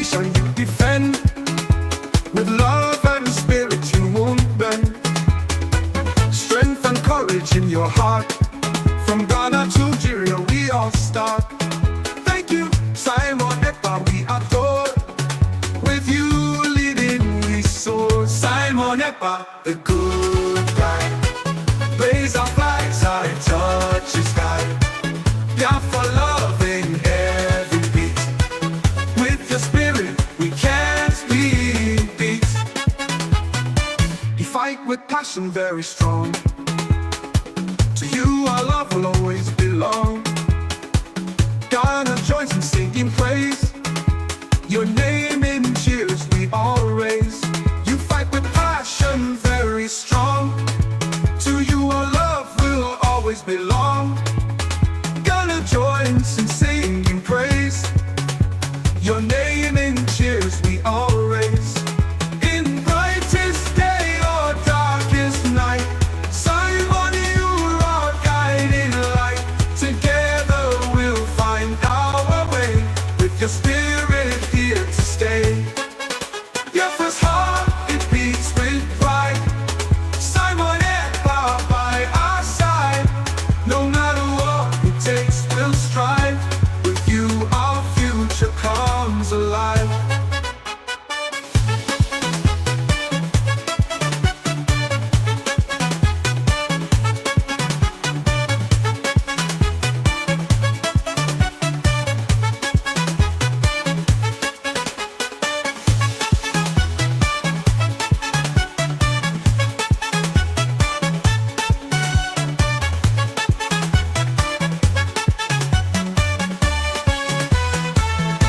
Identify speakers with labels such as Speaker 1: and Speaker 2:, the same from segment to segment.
Speaker 1: nation you defend. With love and spirit you won't bend. Strength and courage in your heart. From Ghana to Nigeria we all start. Thank you, Simon Ekpa, we adore. With you leading we soar. Simon Ekpa, the good guy. Blaze our flags, I touch the sky. Biafra love in every beat. With your spirit we can't be beat. You fight with passion very strong. To you our love will always belong. Ghana joins in singing praise. Your name in cheers we all raise. You fight with passion very strong. To you our love will always belong. Ghana joins in singing praise. Your name in cheers we all raise. In brightest day or darkest night, Simon, you're our guiding light. Together we'll find our way. With your spirit here to stay. Biafra's heart, it beats with pride. Simon Ekpa by our side. No matter what it takes, we'll strive. With you our future comes alive.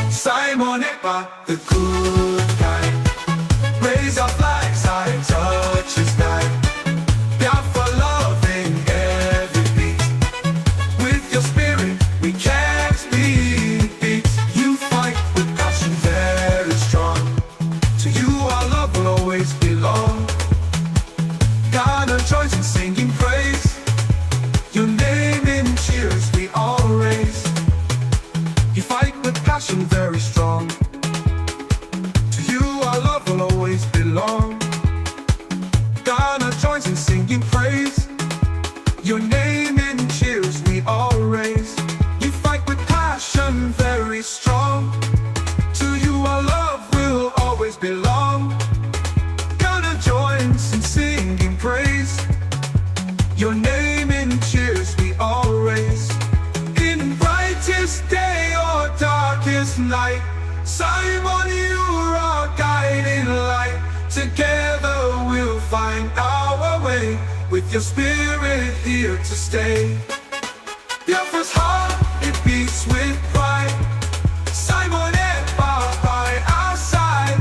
Speaker 1: Simon Ekpa, the good guy. Raise our flags high, touch the sky. Biafra love in every beat. With your spirit we can't be beat. You fight with passion very strong. To you our love will always belong. Ghana joins in singing praise. Your name in cheers we all raise. You fight with passion very strong. To you our love will always belong. Ghana joins in singing praise. Your name in cheers we all raise. You fight with passion very strong. To you our love will always belong. Ghana joins in singing praise. Your name in cheers we all raise. In brightest day or darkest night, Simon, you're our guiding light. Together we'll find our way. With your spirit here to stay. Biafra's heart, it beats with pride. Simon Ekpa by our side.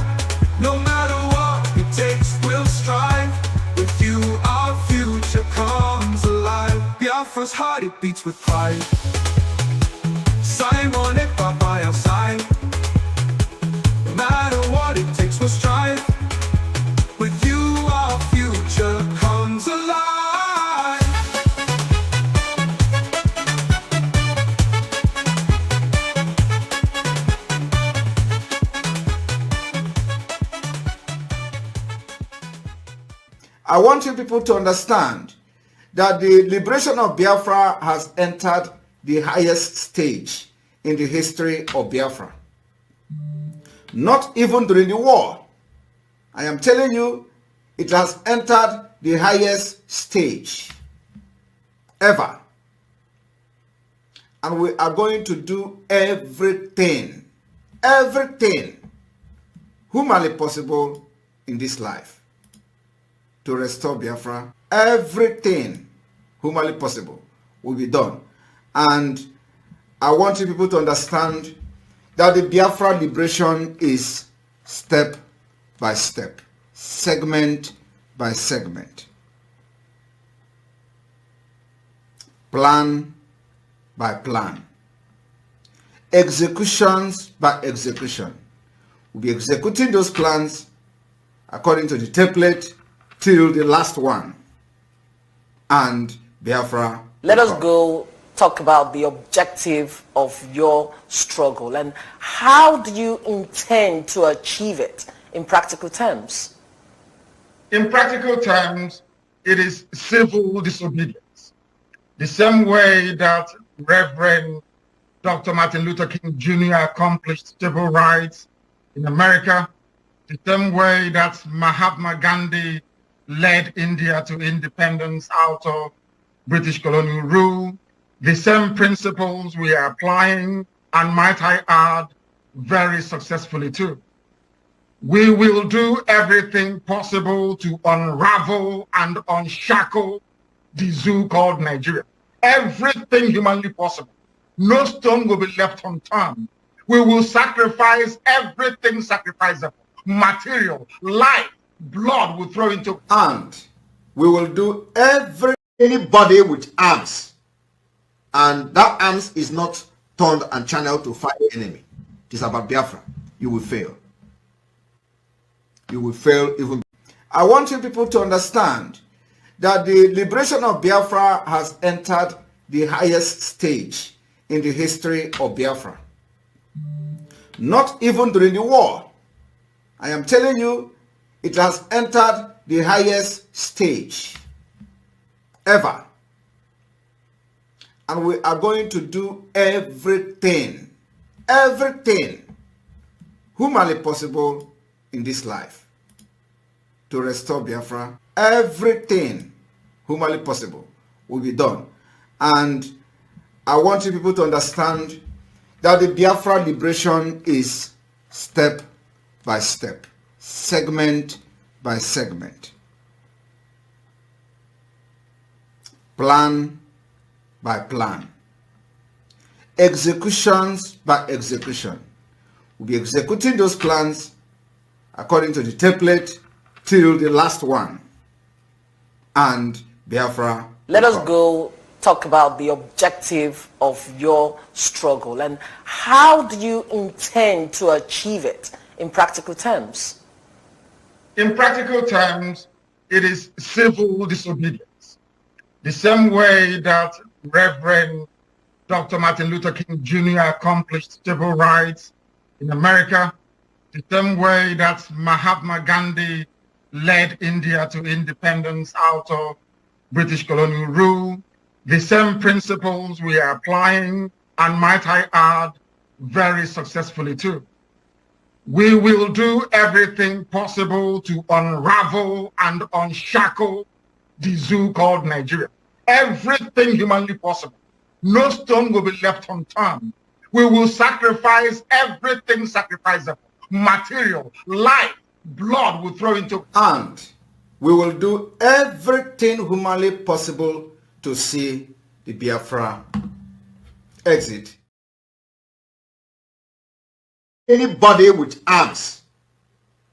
Speaker 1: No matter what it takes, we'll strive. With you our future comes alive. Biafra's heart, it beats with pride. Simon Ekpa by our side. No matter what it takes, we'll strive. With you our future comes alive.
Speaker 2: I want you people to understand that the liberation of Biafra has entered the highest stage in the history of Biafra. Not even during the war. I am telling you, it has entered the highest stage ever. And we are going to do everything humanly possible in this life to restore Biafra. Everything humanly possible will be done. And I want you people to understand that the Biafra liberation is step by step, segment by segment, plan by plan, executions by execution. We'll be executing those plans according to the template till the last one. And Biafra.
Speaker 3: Let us go talk about the objective objective of your struggle, and how do you intend to achieve it in practical terms?
Speaker 4: In practical terms, it is civil disobedience. The same way that Reverend Dr. Martin Luther King Jr. accomplished civil rights in America, the same way that Mahatma Gandhi led India to independence out of British colonial rule, the same principles we are applying, and might I add, very successfully too. We will do everything possible to unravel and unshackle the zoo called Nigeria. Everything humanly possible. No stone will be left unturned. We will sacrifice everything sacrificable. Material, life, blood will throw into.
Speaker 2: And we will do anybody with arms. And that arms is not turned and channeled to fight the enemy. It is about Biafra. You will fail. You will fail even. I want you people to understand that the liberation of Biafra has entered the highest stage in the history of Biafra. Not even during the war. I am telling you, it has entered the highest stage ever. And we are going to do everything humanly possible in this life to restore Biafra. Everything humanly possible will be done. And I want you people to understand that the Biafra liberation is step by step, segment by segment, plan by plan, executions by execution. We'll be executing those plans according to the template till the last one. And Biafra.
Speaker 3: Let us go talk about the objective of your struggle, and how do you intend to achieve it in practical terms?
Speaker 4: In practical terms, it is civil disobedience. The same way that Reverend Dr. Martin Luther King Jr. accomplished civil rights in America, the same way that Mahatma Gandhi led India to independence out of British colonial rule, the same principles we are applying, and might I add, very successfully too. We will do everything possible to unravel and unshackle the zoo called Nigeria. Everything humanly possible. No stone will be left unturned. We will sacrifice everything sacrificable. Material, life, blood will throw into.
Speaker 2: And we will do everything humanly possible to see the Biafra exit. Anybody with arms,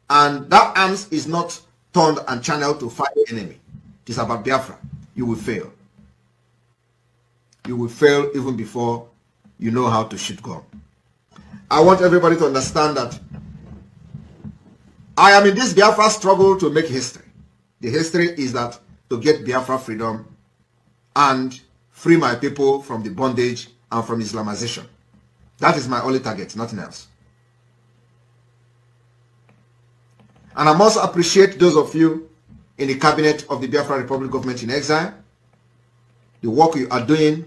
Speaker 2: and that arms is not turned and channeled to fight the enemy. It is about Biafra. You will fail. You will fail even before you know how to shoot gun. I want everybody to understand that I am in this Biafra struggle to make history. The history is that to get Biafra freedom and free my people from the bondage and from Islamization. That is my only target, nothing else. And I must appreciate those of you in the cabinet of the Biafra Republic government in exile, the work you are doing,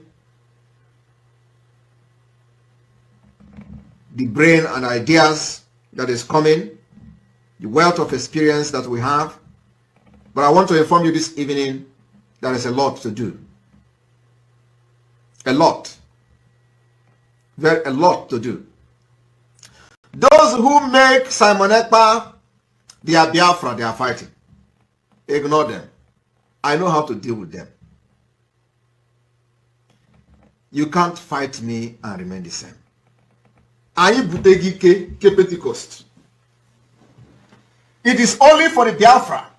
Speaker 2: the brain and ideas that is coming, the wealth of experience that we have. But I want to inform you this evening, there is a lot to do. A lot. A lot to do. Those who make Simon Ekpa their Biafra, they are fighting. Ignore them. I know how to deal with them. You can't fight me and remain the same. Ayi Butegi ke Pentecost. It is only for the Biafra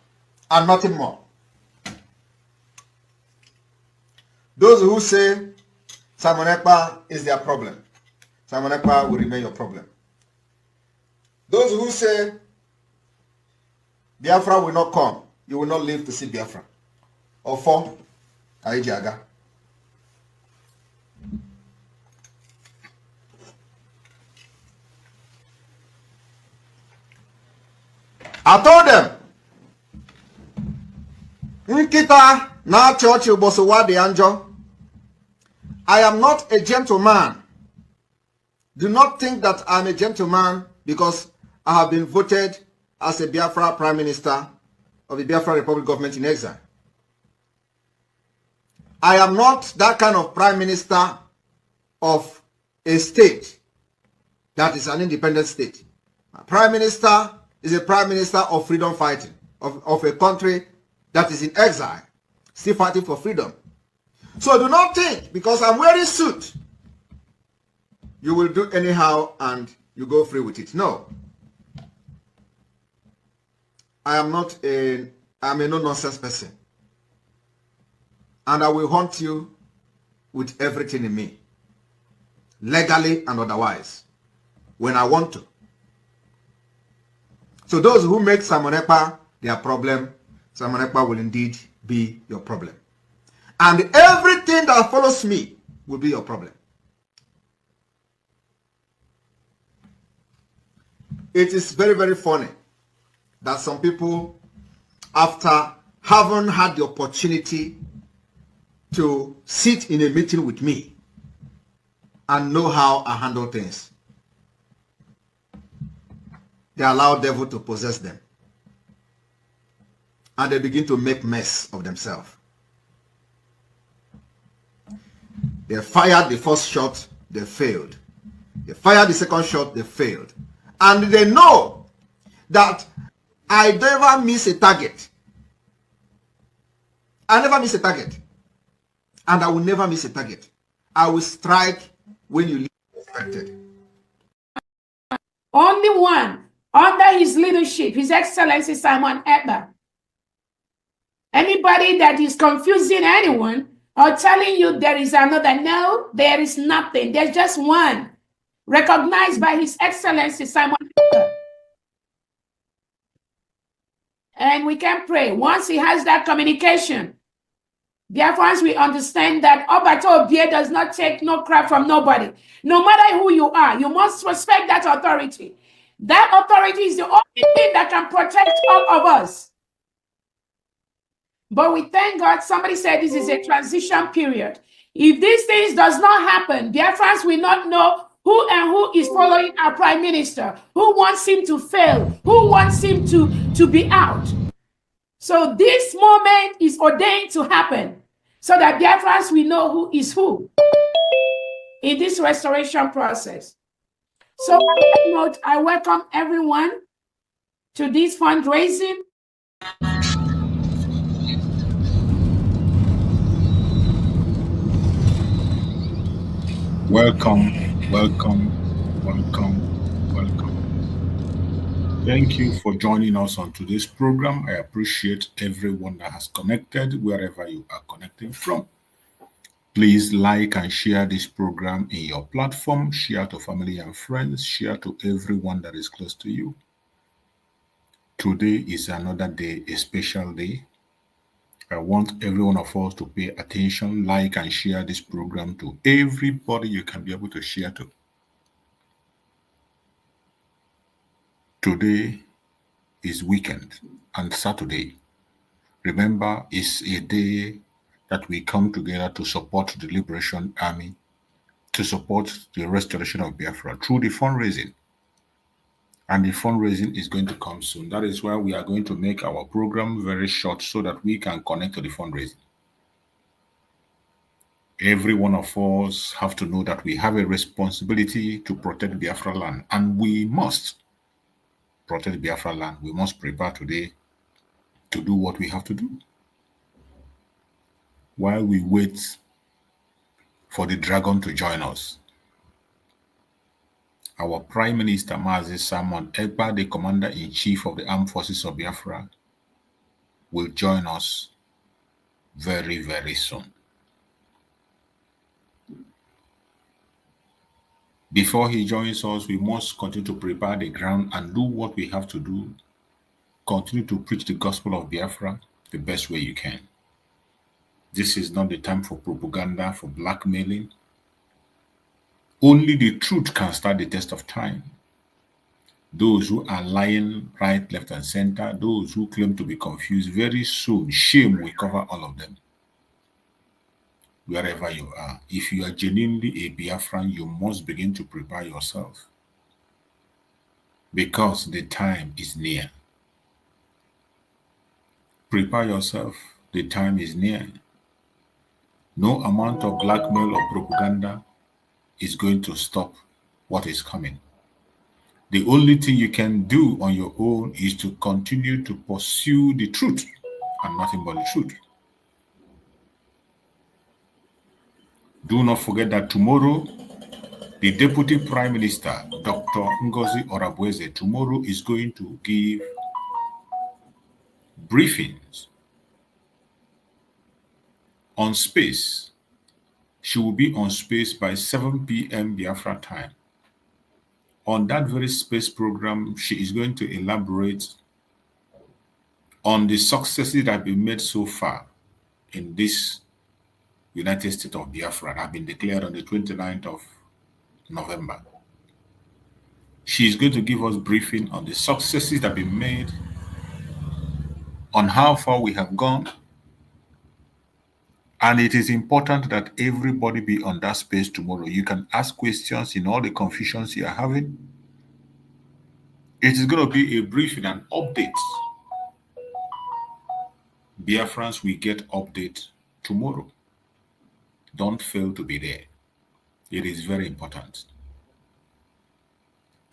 Speaker 2: and nothing more. Those who say Simon Ekpa is their problem, Simon Ekpa will remain your problem. Those who say Biafra will not come, you will not live to see Biafra. Or for Aijaga. I told them, Nkita na church bosowa de anjo. I am not a gentleman. Do not think that I'm a gentleman because I have been voted as a Biafra Prime Minister of the Biafra Republic government in exile. I am not that kind of Prime Minister of a state that is an independent state. A Prime Minister is a Prime Minister of freedom fighting, of a country that is in exile, still fighting for freedom. So do not think, because I'm wearing suit, you will do anyhow and you go free with it. No. I'm a no-nonsense person. And I will hunt you with everything in me, legally and otherwise, when I want to. So those who make Simon Ekpa their problem, Simon Ekpa will indeed be your problem. And everything that follows me will be your problem. It is very, very funny that some people, after having had the opportunity to sit in a meeting with me and know how I handle things, they allow the devil to possess them. And they begin to make mess of themselves. They fired the first shot, they failed. They fired the second shot, they failed. And they know that I never miss a target. I never miss a target. And I will never miss a target. I will strike when you least expected.
Speaker 5: Only one under his leadership, His Excellency Simon Ekpa. Anybody that is confusing anyone or telling you there is another, no, there is nothing. There's just one, recognized by His Excellency Simon Ekpa. And we can pray. Once he has that communication, Biafrans, we understand that Obato Obie does not take no crap from nobody. No matter who you are, you must respect that authority. That authority is the only thing that can protect all of us. But we thank God, somebody said this is a transition period. If these things does not happen, Biafrans will not know who is following our Prime Minister, who wants him to fail, who wants him to be out. So this moment is ordained to happen so that Biafrans will know who is who in this restoration process. So on that note, I welcome everyone to this fundraising.
Speaker 6: Welcome, welcome, welcome, welcome. Thank you for joining us on today's program. I appreciate everyone that has connected wherever you are connecting from. Please like and share this program in your platform. Share to family and friends. Share to everyone that is close to you. Today is another day, a special day. I want every one of us to pay attention, like and share this program to everybody you can be able to share to. Today is weekend and Saturday. Remember, it's a day that we come together to support the Liberation Army, to support the restoration of Biafra through the fundraising. And the fundraising is going to come soon. That is why we are going to make our program very short so that we can connect to the fundraising. Every one of us have to know that we have a responsibility to protect Biafra land, and we must protect Biafra land. We must prepare today to do what we have to do. While we wait for the dragon to join us, our Prime Minister, Mazi Simon Ekpa, the Commander-in-Chief of the Armed Forces of Biafra, will join us very, very soon. Before he joins us, we must continue to prepare the ground and do what we have to do. Continue to preach the gospel of Biafra the best way you can. This is not the time for propaganda, for blackmailing. Only the truth can stand the test of time. those who are lying right, left, and center, those who claim to be confused, very soon, shame will cover all of them. Wherever you are, if you are genuinely a Biafran, you must begin to prepare yourself, because the time is near. Prepare yourself, the time is near. No amount of blackmail or propaganda is going to stop what is coming. The only thing you can do on your own is to continue to pursue the truth and nothing but the truth. Do not forget that tomorrow, the Deputy Prime Minister, Dr. Ngozi Orabueze, tomorrow is going to give briefings on space. She will be on space by 7 p.m. Biafra time. On that very space program, she is going to elaborate on the successes that have been made so far in this United States of Biafra that have been declared on the 29th of November. She is going to give us briefing on the successes that have been made, on how far we have gone. And it is important that everybody be on that space tomorrow. You can ask questions in all the confusions you are having. It is going to be a briefing and update. Biafrans will get update tomorrow. Don't fail to be there. It is very important.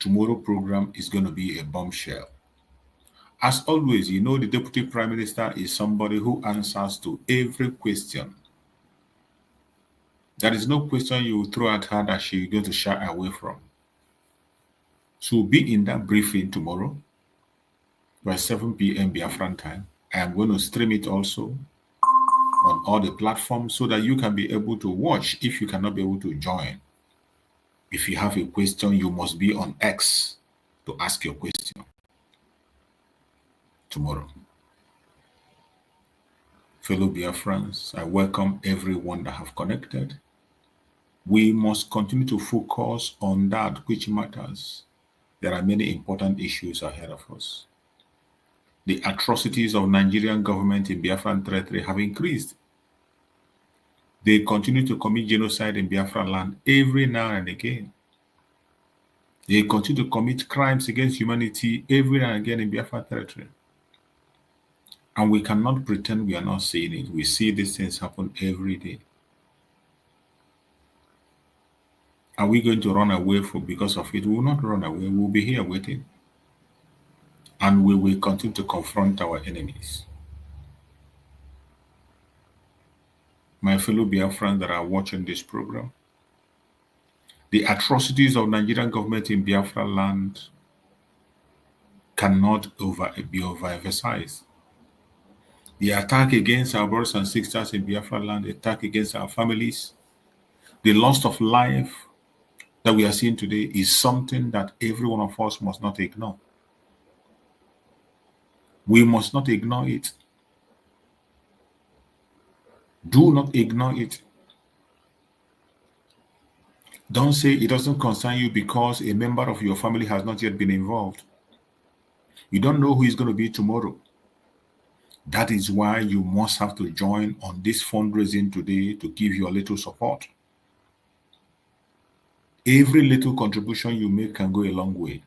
Speaker 6: Tomorrow program is going to be a bombshell. As always, you know the Deputy Prime Minister is somebody who answers to every question. There is no question you will throw at her that she is going to shy away from. So be in that briefing tomorrow by 7 p.m. Biafran time. I am going to stream it also on all the platforms so that you can be able to watch if you cannot be able to join. If you have a question, you must be on X to ask your question tomorrow. Fellow Biafrans, I welcome everyone that have connected. We must continue to focus on that which matters. There are many important issues ahead of us. The atrocities of Nigerian government in Biafran territory have increased. They continue to commit genocide in Biafra land every now and again. They continue to commit crimes against humanity every now and again in Biafra territory. And we cannot pretend we are not seeing it. We see these things happen every day. Are we going to run away because of it? We will not run away. We will be here waiting. And we will continue to confront our enemies. My fellow Biafrans that are watching this program, the atrocities of Nigerian government in Biafra land cannot be overemphasized. The attack against our brothers and sisters in Biafra land, the attack against our families, the loss of life that we are seeing today is something that every one of us must not ignore. We must not ignore it. Do not ignore it. Don't say it doesn't concern you because a member of your family has not yet been involved. You don't know who is going to be tomorrow. That is why you must have to join on this fundraising today to give your little support. Every little contribution you make can go a long way.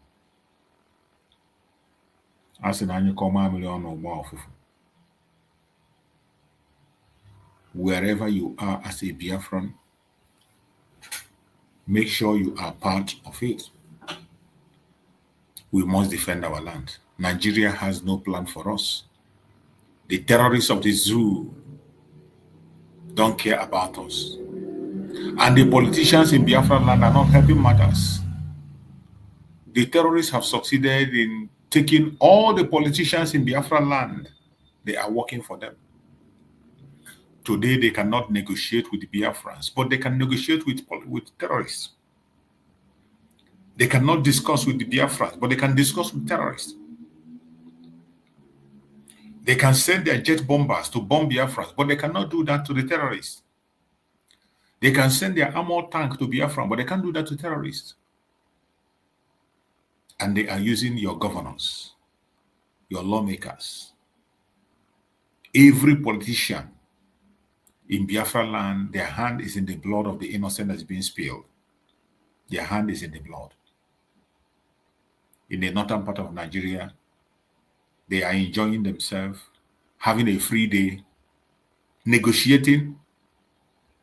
Speaker 6: Wherever you are as a Biafran, make sure you are part of it. We must defend our land. Nigeria has no plan for us. The terrorists of the zoo don't care about us. And the politicians in Biafra land are not helping matters. The terrorists have succeeded in taking all the politicians in Biafra land. They are working for them. Today, they cannot negotiate with the Biafrans, but they can negotiate with terrorists. They cannot discuss with the Biafrans, but they can discuss with terrorists. They can send their jet bombers to bomb Biafrans, but they cannot do that to the terrorists. They can send their armored tank to Biafran, but they can't do that to terrorists. And they are using your governors, your lawmakers. Every politician in Biafra land, their hand is in the blood of the innocent that's being spilled. Their hand is in the blood. In the northern part of Nigeria, they are enjoying themselves, having a free day, negotiating,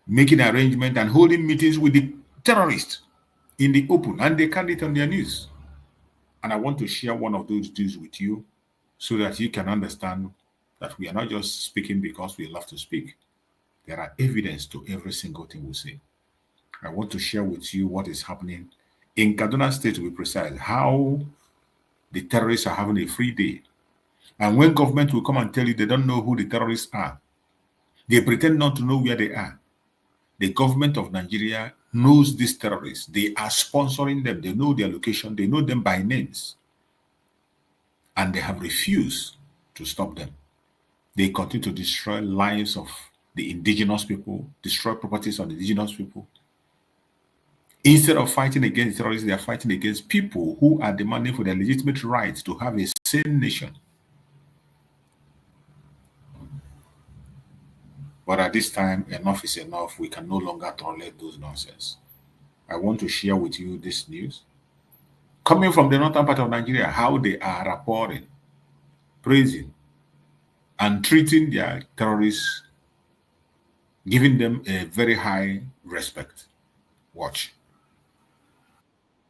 Speaker 6: making arrangements, and holding meetings with the terrorists in the open, and they carry it on their news. And I want to share one of those deals with you so that you can understand that we are not just speaking because we love to speak. There are evidence to every single thing we say. I want to share with you what is happening in Kaduna State, to be precise, how the terrorists are having a free day. And when government will come and tell you they don't know who the terrorists are, they pretend not to know where they are. The government of Nigeria knows these terrorists. They are sponsoring them. They know their location. They know them by names. And they have refused to stop them. They continue to destroy lives of the indigenous people, destroy properties of the indigenous people. Instead of fighting against terrorists, they are fighting against people who are demanding for their legitimate rights to have a sane nation. But at this time, enough is enough. We can no longer tolerate those nonsense. I want to share with you this news. Coming from the northern part of Nigeria, how they are reporting, praising, and treating their terrorists, giving them a very high respect. Watch.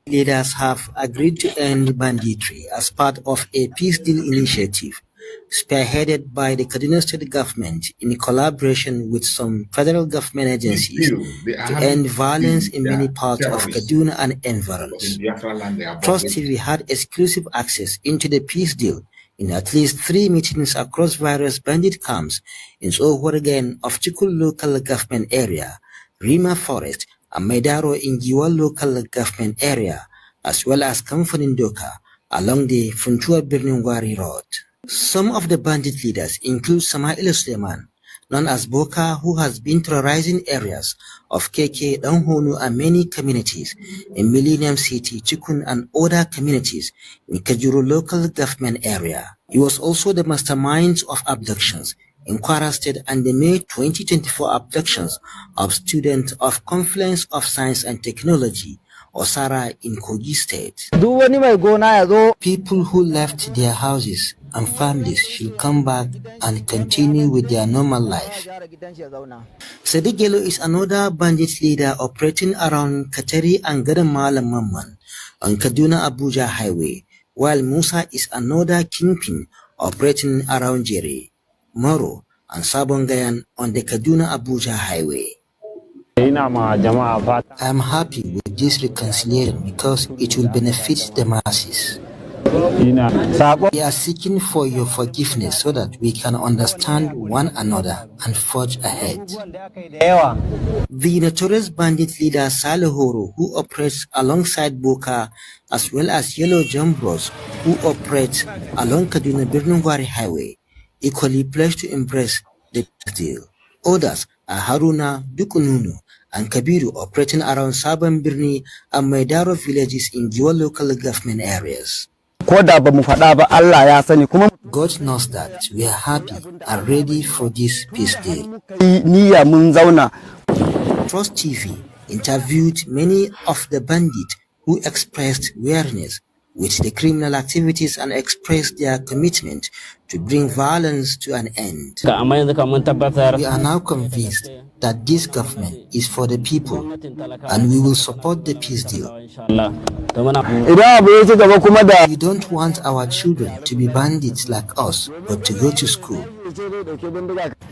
Speaker 7: Leaders have agreed to end banditry as part of a peace deal initiative spearheaded by the Kaduna State government in collaboration with some federal government agencies to end violence in many parts of Kaduna and environs. Trust TV had exclusive access into the peace deal in at least 3 meetings across various bandit camps in Sohorgan of Chikul local government area, Rima Forest, and Maidaro in Giwa local government area, as well as Kamfanindoka along the Funtua-Birningwari road. Some of the bandit leaders include Samaila Suleiman, known as Boka, who has been terrorizing areas of KK, Danghonu, and many communities in Millennium City, Chikun, and other communities in Kajuru local government area. He was also the mastermind of abductions in Kwara State and the May 2024 abductions of students of Confluence of Science and Technology, Osara, in Kogi State. People who left their houses and families should come back and continue with their normal life. Sadiq Gelo is another bandit leader operating around Kateri and Gadamala Mamman on Kaduna Abuja Highway, while Musa is another kingpin operating around Jere, Moro, and Sabongayan on the Kaduna Abuja Highway. I am happy with this reconciliation because it will benefit the masses. We are seeking for your forgiveness so that we can understand one another and forge ahead. The notorious bandit leader Salehoro, who operates alongside Boka, as well as Yellow Jambros, who operates along Kaduna Birnungwari Highway, equally pledged to embrace the deal. Others are Haruna, Dukununu, and Kabiru operating around Saban Birni and Maidaro villages in Giwa local government areas. God knows that we are happy and ready for this peace deal. Trust TV interviewed many of the bandits who expressed weariness with the criminal activities and expressed their commitment to bring violence to an end. We are now convinced that this government is for the people and we will support the peace deal. We don't want our children to be bandits like us, but to go to school.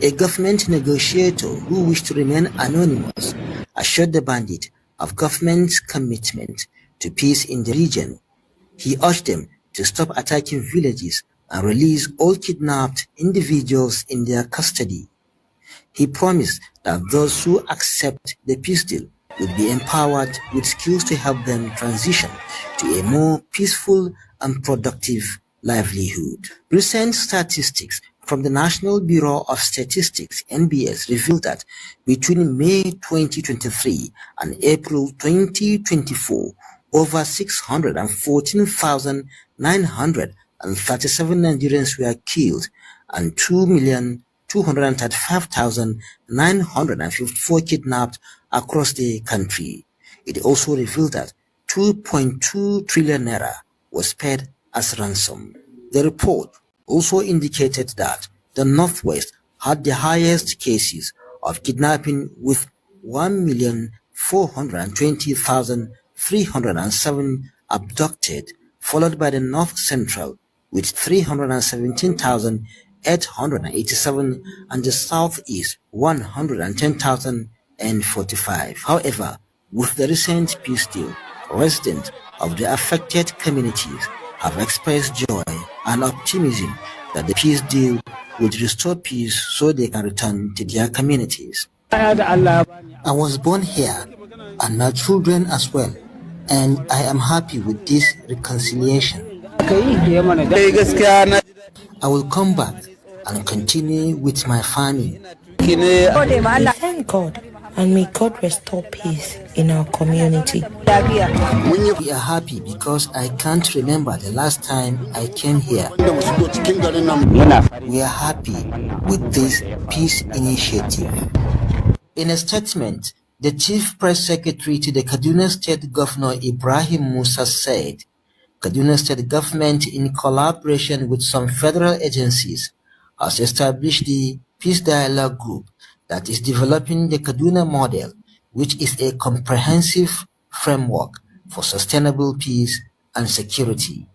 Speaker 7: A government negotiator who wished to remain anonymous assured the bandit of government's commitment to peace in the region. He urged them to stop attacking villages and release all kidnapped individuals in their custody. He promised that those who accept the peace deal will be empowered with skills to help them transition to a more peaceful and productive livelihood. Recent statistics from the National Bureau of Statistics, NBS, revealed that between May 2023 and April 2024, over 614,937 Nigerians were killed and 2,235,954 kidnapped across the country. It also revealed that 2.2 trillion naira was paid as ransom. The report also indicated that the Northwest had the highest cases of kidnapping with 1,420,307 abducted, followed by the North Central with 317,887 and the Southeast 110,045. However, with the recent peace deal, residents of the affected communities have expressed joy and optimism that the peace deal would restore peace so they can return to their communities. I was born here and my children as well, and I am happy with this reconciliation. I will come back and continue with my farming.
Speaker 8: Thank God, and may God restore peace in our community.
Speaker 7: We are happy because I can't remember the last time I came here. We are happy with this peace initiative. In a statement, the Chief Press Secretary to the Kaduna State Governor Ibrahim Musa said, Kaduna State Government, in collaboration with some federal agencies, has established the Peace Dialogue Group that is developing the Kaduna model, which is a comprehensive framework for sustainable peace and security.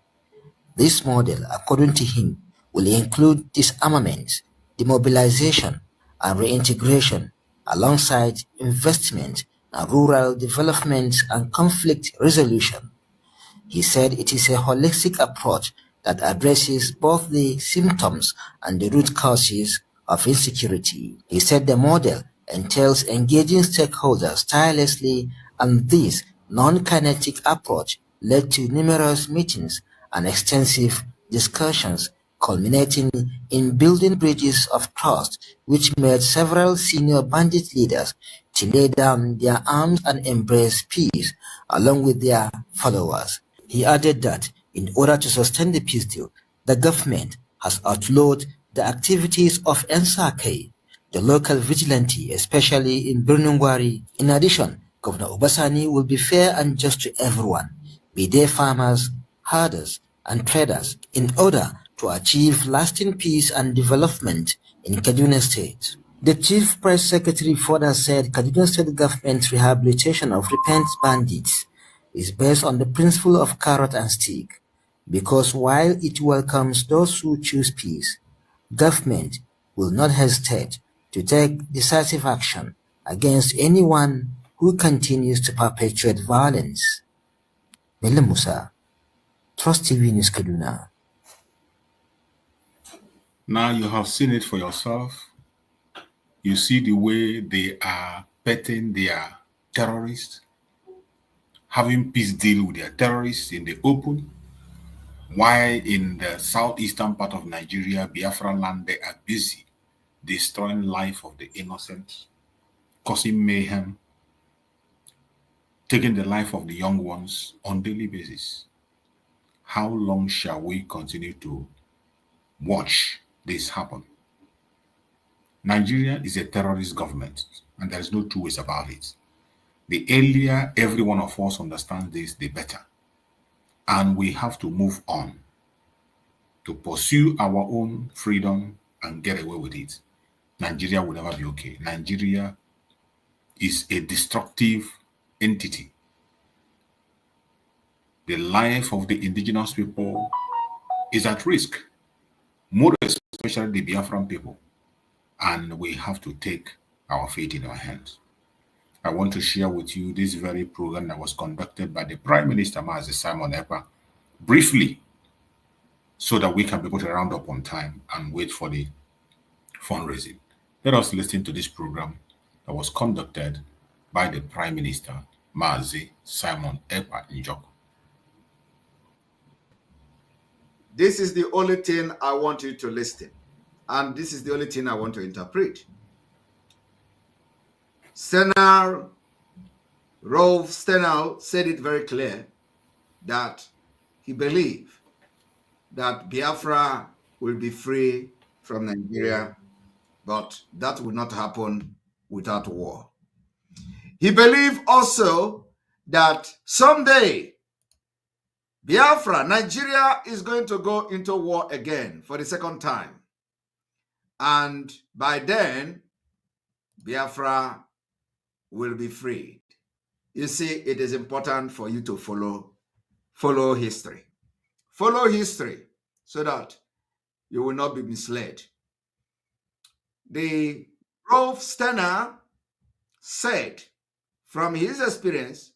Speaker 7: This model, according to him, will include disarmament, demobilization, and reintegration, alongside investment in rural development and conflict resolution. He said it is a holistic approach that addresses both the symptoms and the root causes of insecurity. He said the model entails engaging stakeholders tirelessly, and this non-kinetic approach led to numerous meetings and extensive discussions, culminating in building bridges of trust, which made several senior bandit leaders to lay down their arms and embrace peace along with their followers. He added that in order to sustain the peace deal, the government has outlawed the activities of instigate, the local vigilante, especially in Birnin Gwari. In addition, Governor Obasani will be fair and just to everyone, be they farmers, herders, and traders, in order to achieve lasting peace and development in Kaduna State. The Chief Press Secretary further said Kaduna State Government's rehabilitation of repentant bandits is based on the principle of carrot and stick, because while it welcomes those who choose peace, government will not hesitate to take decisive action against anyone who continues to perpetuate violence. Bello Musa, Trust TV News, Kaduna.
Speaker 6: Now you have seen it for yourself. You see the way they are petting their terrorists, having peace deal with their terrorists in the open, while in the southeastern part of Nigeria, Biafra land, they are busy destroying life of the innocent, causing mayhem, taking the life of the young ones on a daily basis. How long shall we continue to watch this happen? Nigeria is a terrorist government, and there is no two ways about it. The earlier every one of us understands this, the better. And we have to move on to pursue our own freedom and get away with it. Nigeria will never be okay. Nigeria is a destructive entity. The life of the indigenous people is at risk, more especially the Biafran people. And we have to take our fate in our hands. I want to share with you this very program that was conducted by the Prime Minister, Mazi Simon Ekpa, briefly, so that we can be able to round up on time and wait for the fundraising. Let us listen to this program that was conducted by the Prime Minister, Mazi Simon Ekpa Njoko.
Speaker 2: This is the only thing I want you to listen. And this is the only thing I want to interpret. Senator Rolf Stenau said it very clear that he believed that Biafra will be free from Nigeria, but that will not happen without war. He believed also that someday Biafra, Nigeria, is going to go into war again for the second time. And by then, Biafra will be freed. You see, it is important for you to follow history. Follow history so that you will not be misled. The Rolf Stenner said from his experience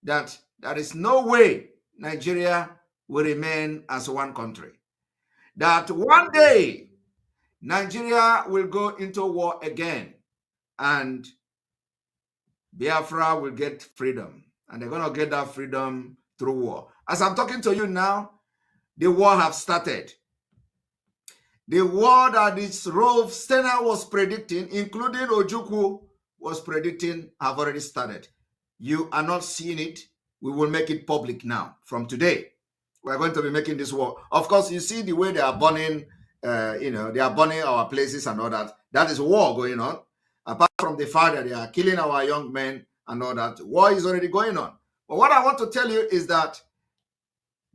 Speaker 2: that there is no way Nigeria will remain as one country. That one day Nigeria will go into war again and Biafra will get freedom. And they're going to get that freedom through war. As I'm talking to you now, the war have started. The war that this Rolf Stenner was predicting, including Ojukwu was predicting, have already started. You are not seeing it. We will make it public now. From today, we're going to be making this war. Of course, you see the way they are burning, they are burning our places and all that. That is war going on. Apart from the fact that they are killing our young men and all that, war is already going on. But what I want to tell you is that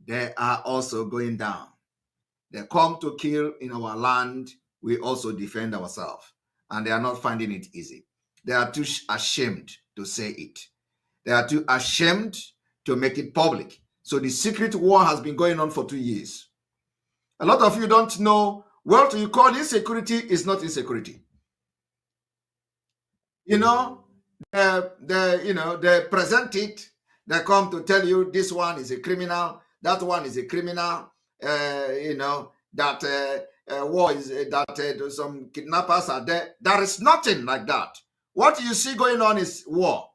Speaker 2: they are also going down. They come to kill in our land. We also defend ourselves. And they are not finding it easy. They are too ashamed to say it. They are too ashamed to make it public. So the secret war has been going on for 2 years. A lot of you don't know what you call insecurity is not insecurity. They present it. They come to tell you this one is a criminal, that one is a criminal. War is that some kidnappers are there. There is nothing like that. What you see going on is war.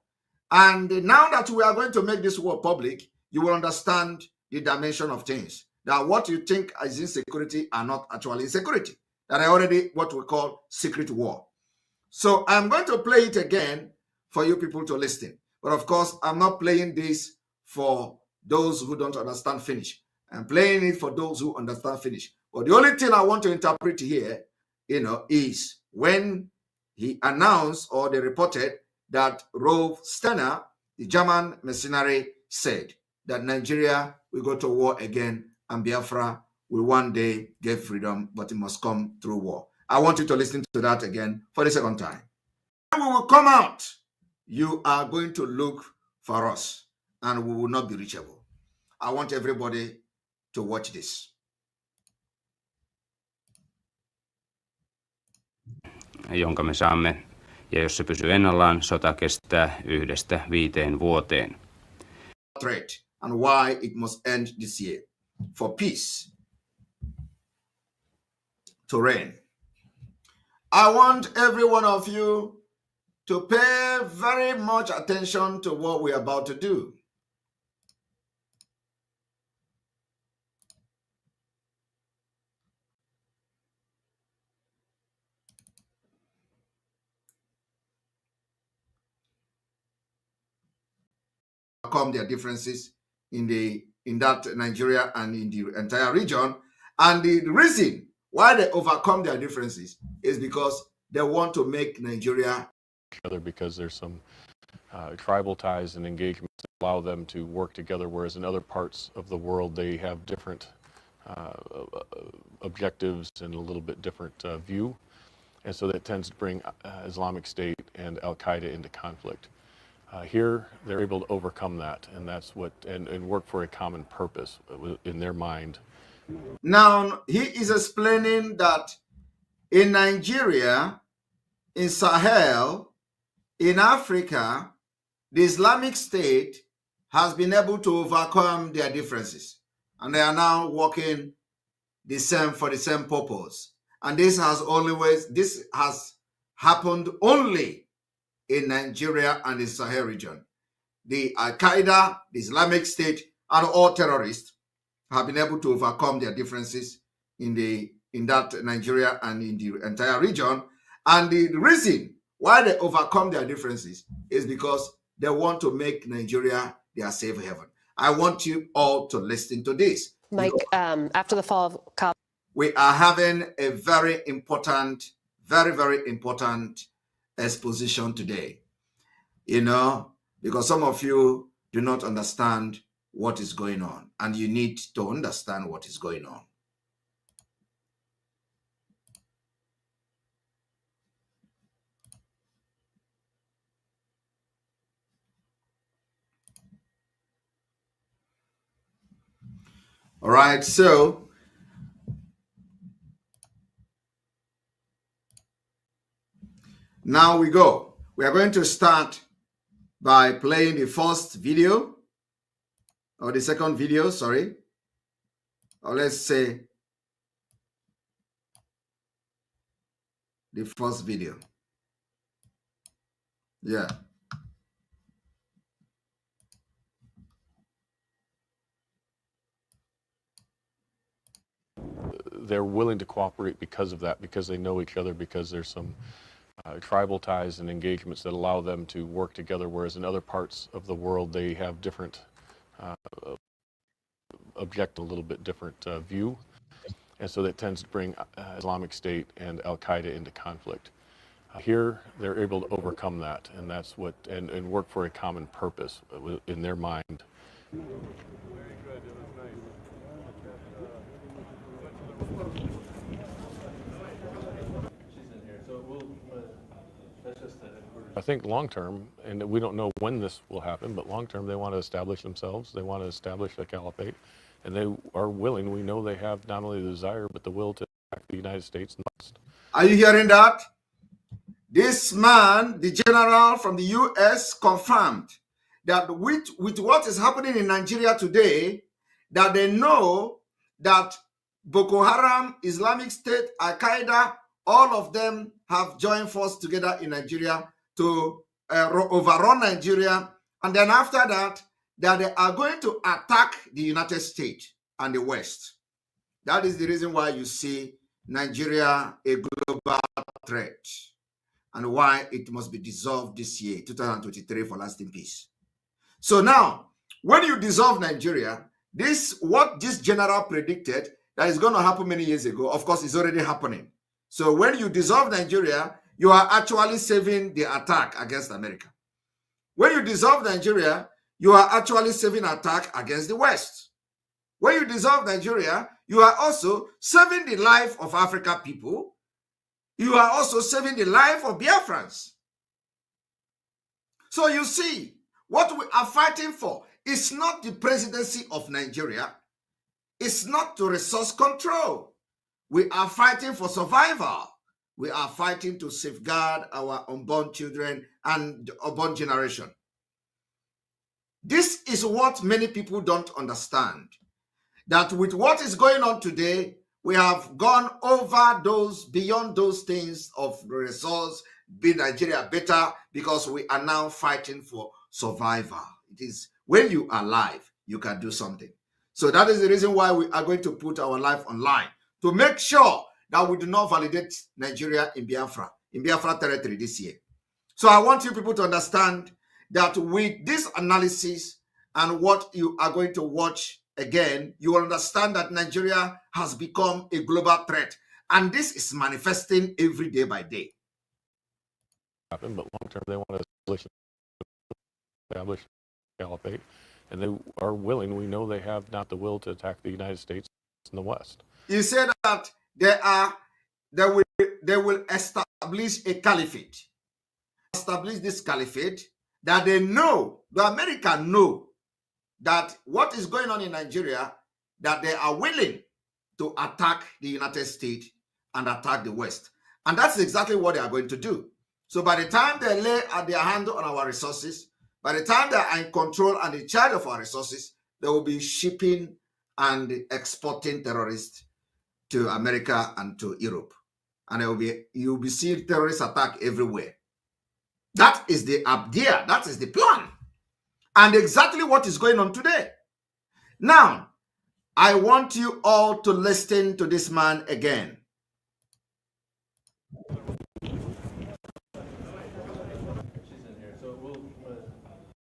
Speaker 2: And now that we are going to make this war public, you will understand the dimension of things. That what you think is insecurity are not actually insecurity. That are already what we call secret war. So I'm going to play it again for you people to listen. But of course, I'm not playing this for those who don't understand Finnish. I'm playing it for those who understand Finnish. But the only thing I want to interpret here, is when he announced or they reported that Rolf Stenner, the German mercenary, said that Nigeria will go to war again and Biafra will one day get freedom, but it must come through war. I want you to listen to that again for the second time. When we will come out, you are going to look for us and we will not be reachable. I want everybody to watch this.
Speaker 9: Jonka me saamme, ja jos se pysyy ennallaan, sota kestää 1–5 vuoteen.
Speaker 2: Threat and why it must end this year for peace to reign. I want every one of you to pay very much attention to what we're about to do. Overcome their differences in that Nigeria and in the entire region. And the reason why they overcome their differences is because they want to make Nigeria
Speaker 10: together, because there's some tribal ties and engagements that allow them to work together, whereas in other parts of the world they have different objectives and a little bit different view. And so that tends to bring Islamic State and Al-Qaeda into conflict. Here, they're able to overcome that, and that's what, and work for a common purpose in their mind.
Speaker 2: Now, he is explaining that in Nigeria, in Sahel, in Africa, the Islamic State has been able to overcome their differences, and they are now working for the same purpose. And this has happened only in Nigeria and the Sahel region. The Al-Qaeda, the Islamic State, and all terrorists have been able to overcome their differences in that Nigeria and in the entire region. And the reason why they overcome their differences is because they want to make Nigeria their safe haven. I want you all to listen to this.
Speaker 11: Mike, after the fall of
Speaker 2: we are having a very important, very, very important exposition today. You know, because some of you do not understand what is going on, and you need to understand what is going on. All right, so now we go. We are going to start by playing the first video, or the second video, sorry. Or let's say the first video. Yeah.
Speaker 10: They're willing to cooperate because of that, because they know each other, because there's some tribal ties and engagements that allow them to work together, whereas in other parts of the world they have different a little bit different view, and so that tends to bring Islamic State and Al-Qaeda into conflict. Here they're able to overcome that, and that's what and work for a common purpose in their mind. I think long term, and we don't know when this will happen, but long term they want to establish themselves, they want to establish a caliphate, and they are willing, we know they have not only the desire, but the will to attack the United States and the West.
Speaker 2: Are you hearing that? This man, the general from the US, confirmed that with what is happening in Nigeria today, that they know that Boko Haram, Islamic State, Al-Qaeda, all of them have joined forces together in Nigeria to overrun Nigeria. And then after that, that they are going to attack the United States and the West. That is the reason why you see Nigeria a global threat, and why it must be dissolved this year, 2023, for lasting peace. So now, when you dissolve Nigeria, what this general predicted that is going to happen many years ago, of course, is already happening. So when you dissolve Nigeria, you are actually saving the attack against America. When you dissolve Nigeria, you are actually saving attack against the West. When you dissolve Nigeria, you are also saving the life of African people. You are also saving the life of Biafrans. So you see, what we are fighting for is not the presidency of Nigeria. It's not to resource control. We are fighting for survival. We are fighting to safeguard our unborn children and unborn generation. This is what many people don't understand. That with what is going on today, we have gone over beyond those things of resource, be Nigeria better, because we are now fighting for survival. It is when you are alive, you can do something. So that is the reason why we are going to put our life online, to make sure that we do not validate Nigeria in Biafra territory this year. So I want you people to understand that with this analysis and what you are going to watch again, you will understand that Nigeria has become a global threat. And this is manifesting every day by day.
Speaker 10: But long term, they want to establish a caliphate, and they are willing, we know they have not the will to attack the United States and the West. You
Speaker 2: said that they will establish a caliphate. Establish this caliphate, that they know, the Americans know, that what is going on in Nigeria, that they are willing to attack the United States and attack the West. And that's exactly what they are going to do. So by the time they lay their hand on our resources, by the time they are in control and in charge of our resources, they will be shipping and exporting terrorists to America and to Europe. And you'll be seeing terrorist attack everywhere. That is the idea, that is the plan. And exactly what is going on today. Now, I want you all to listen to this man again.
Speaker 12: She's in here, so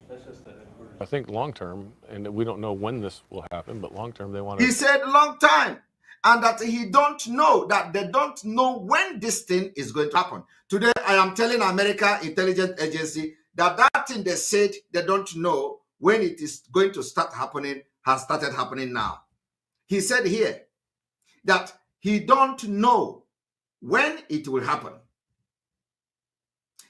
Speaker 12: that's just the headquarters
Speaker 10: I think long term, and we don't know when this will happen, but long term they want to.
Speaker 2: He said long time, and that he don't know, that they don't know when this thing is going to happen. Today, I am telling America Intelligence Agency that that thing they said they don't know when it is going to start happening has started happening now. He said here that he don't know when it will happen.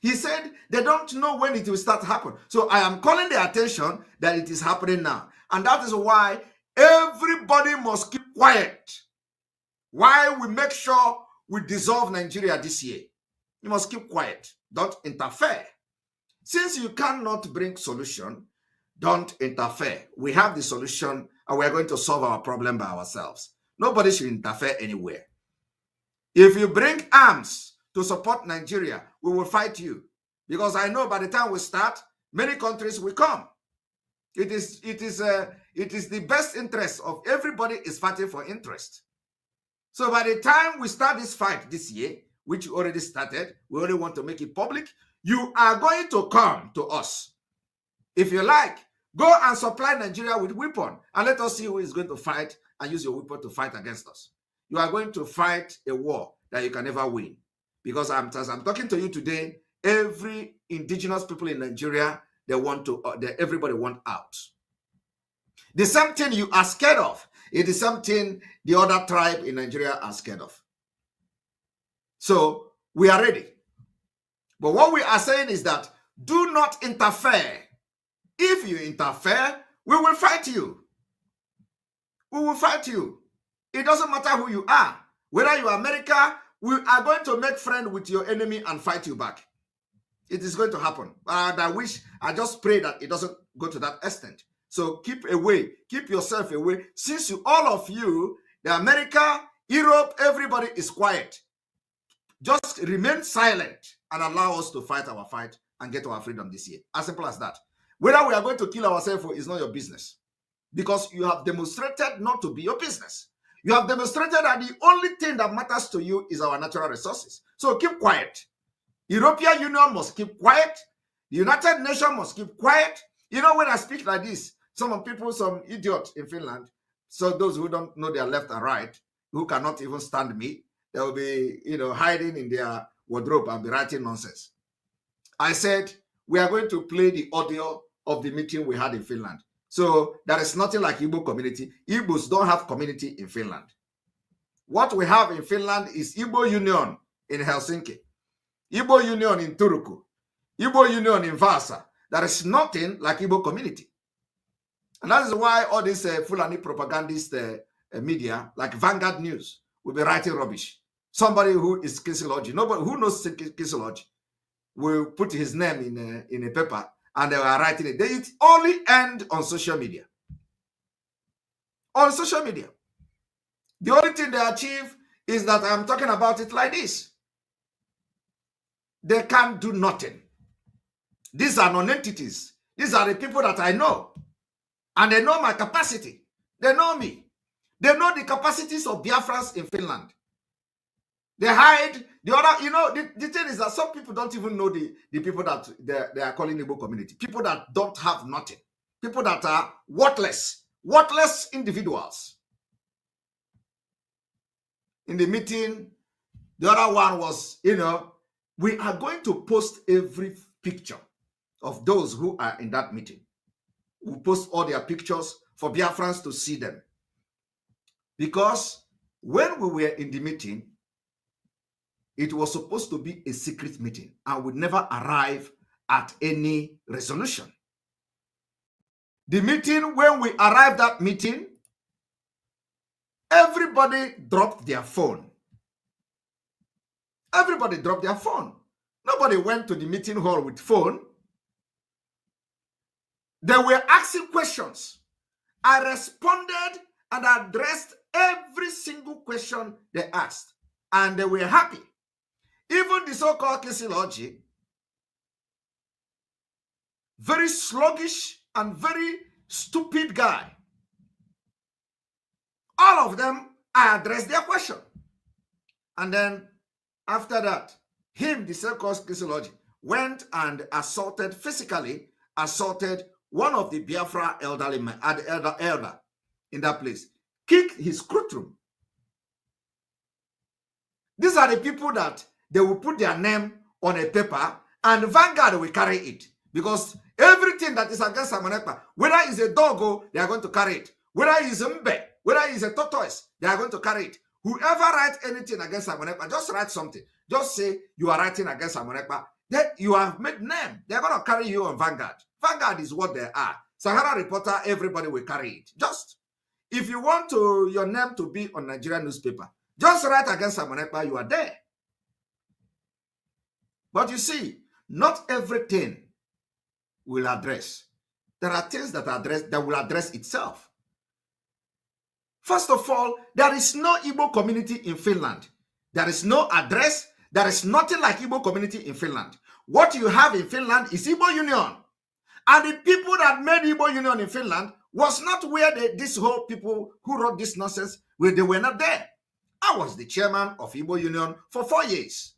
Speaker 2: He said they don't know when it will start happen. So I am calling the attention that it is happening now. And that is why everybody must keep quiet. Why we make sure we dissolve Nigeria this year. You must keep quiet. Don't interfere. Since you cannot bring solution, don't interfere. We have the solution and we are going to solve our problem by ourselves. Nobody should interfere anywhere. If you bring arms to support Nigeria, we will fight you. Because I know by the time we start, many countries will come. It is the best interest of everybody is fighting for interest. So by the time we start this fight this year, which already started, we only want to make it public, you are going to come to us. If you like, go and supply Nigeria with weapon and let us see who is going to fight and use your weapon to fight against us. You are going to fight a war that you can never win. Because as I'm talking to you today, every indigenous people in Nigeria, they want to, everybody want out. The same thing you are scared of is the same thing the other tribe in Nigeria are scared of. So we are ready. But what we are saying is that do not interfere. If you interfere, we will fight you. We will fight you. It doesn't matter who you are. Whether you are America, we are going to make friends with your enemy and fight you back. It is going to happen. And I just pray that it doesn't go to that extent. So keep away. Keep yourself away. Since all of you, the America, Europe, everybody is quiet. Just remain silent and allow us to fight our fight and get our freedom this year. As simple as that. Whether we are going to kill ourselves is not your business. Because you have demonstrated not to be your business. You have demonstrated that the only thing that matters to you is our natural resources. So keep quiet. European Union must keep quiet. The United Nations must keep quiet. You know, when I speak like this, some idiots in Finland, so those who don't know their left and right, who cannot even stand me, they will be, hiding in their wardrobe and be writing nonsense. I said, we are going to play the audio of the meeting we had in Finland. So there is nothing like Igbo community. Igbos don't have community in Finland. What we have in Finland is Igbo Union in Helsinki, Igbo Union in Turku, Igbo Union in Vasa. There is nothing like Igbo community. And that is why all these Fulani propagandist media, like Vanguard News, will be writing rubbish. Somebody who is Kisilogy, nobody who knows Kisilogy, will put his name in a paper and they are writing it. They only end on social media. On social media. The only thing they achieve is that I'm talking about it like this. They can't do nothing. These are non-entities. These are the people that I know. And they know my capacity. They know me. They know the capacities of Biafrans in Finland. They hide the other, the thing is that some people don't even know the people that they are calling Igbo community. People that don't have nothing. People that are worthless individuals. In the meeting, the other one was, we are going to post every picture of those who are in that meeting. We post all their pictures for Biafrans to see them. Because when we were in the meeting, it was supposed to be a secret meeting and would never arrive at any resolution. The meeting, when we arrived at meeting, everybody dropped their phone. Everybody dropped their phone. Nobody went to the meeting hall with phone. They were asking questions. I responded and addressed every single question they asked. And they were happy. Even the so-called Kisilogy, very sluggish and very stupid guy, all of them, I addressed their question. And then after that, him, the so-called Kisilogy, went and physically assaulted one of the Biafra elder in that place kicked his scrotum. These are the people that they will put their name on a paper and Vanguard will carry it. Because everything that is against Simon Ekpa, whether it's a doggo, they are going to carry it. Whether it's a mbe, whether it's a tortoise, they are going to carry it. Whoever writes anything against Simon Ekpa, just write something. Just say you are writing against Simon Ekpa. Then you have made name. They're going to carry you on Vanguard. Vanguard is what they are. Sahara Reporter, everybody will carry it. Just, if you want your name to be on Nigerian newspaper, just write against Simon Ekpa, you are there. But you see, not everything will address. There are things that will address itself. First of all, there is no Igbo community in Finland. There is no address. There is nothing like Igbo community in Finland. What you have in Finland is Igbo Union. And the people that made Igbo Union in Finland was not where these whole people who wrote this nonsense, where they were not there. I was the chairman of Igbo Union for 4 years.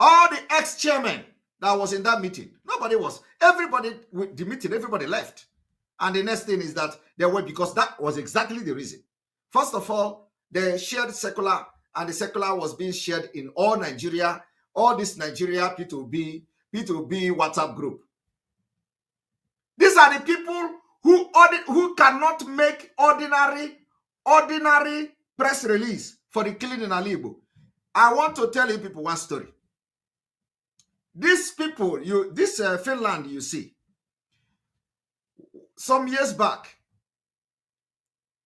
Speaker 2: All the ex-chairmen that was in that meeting, nobody was. Everybody, with the meeting, everybody left. And the next thing is that they were, because that was exactly the reason. First of all, they shared secular, and the secular was being shared in all Nigeria, all this Nigeria P2B WhatsApp group. These are the people who cannot make ordinary press release for the killing in Alibo. I want to tell you people one story. These people, Finland, you see, some years back,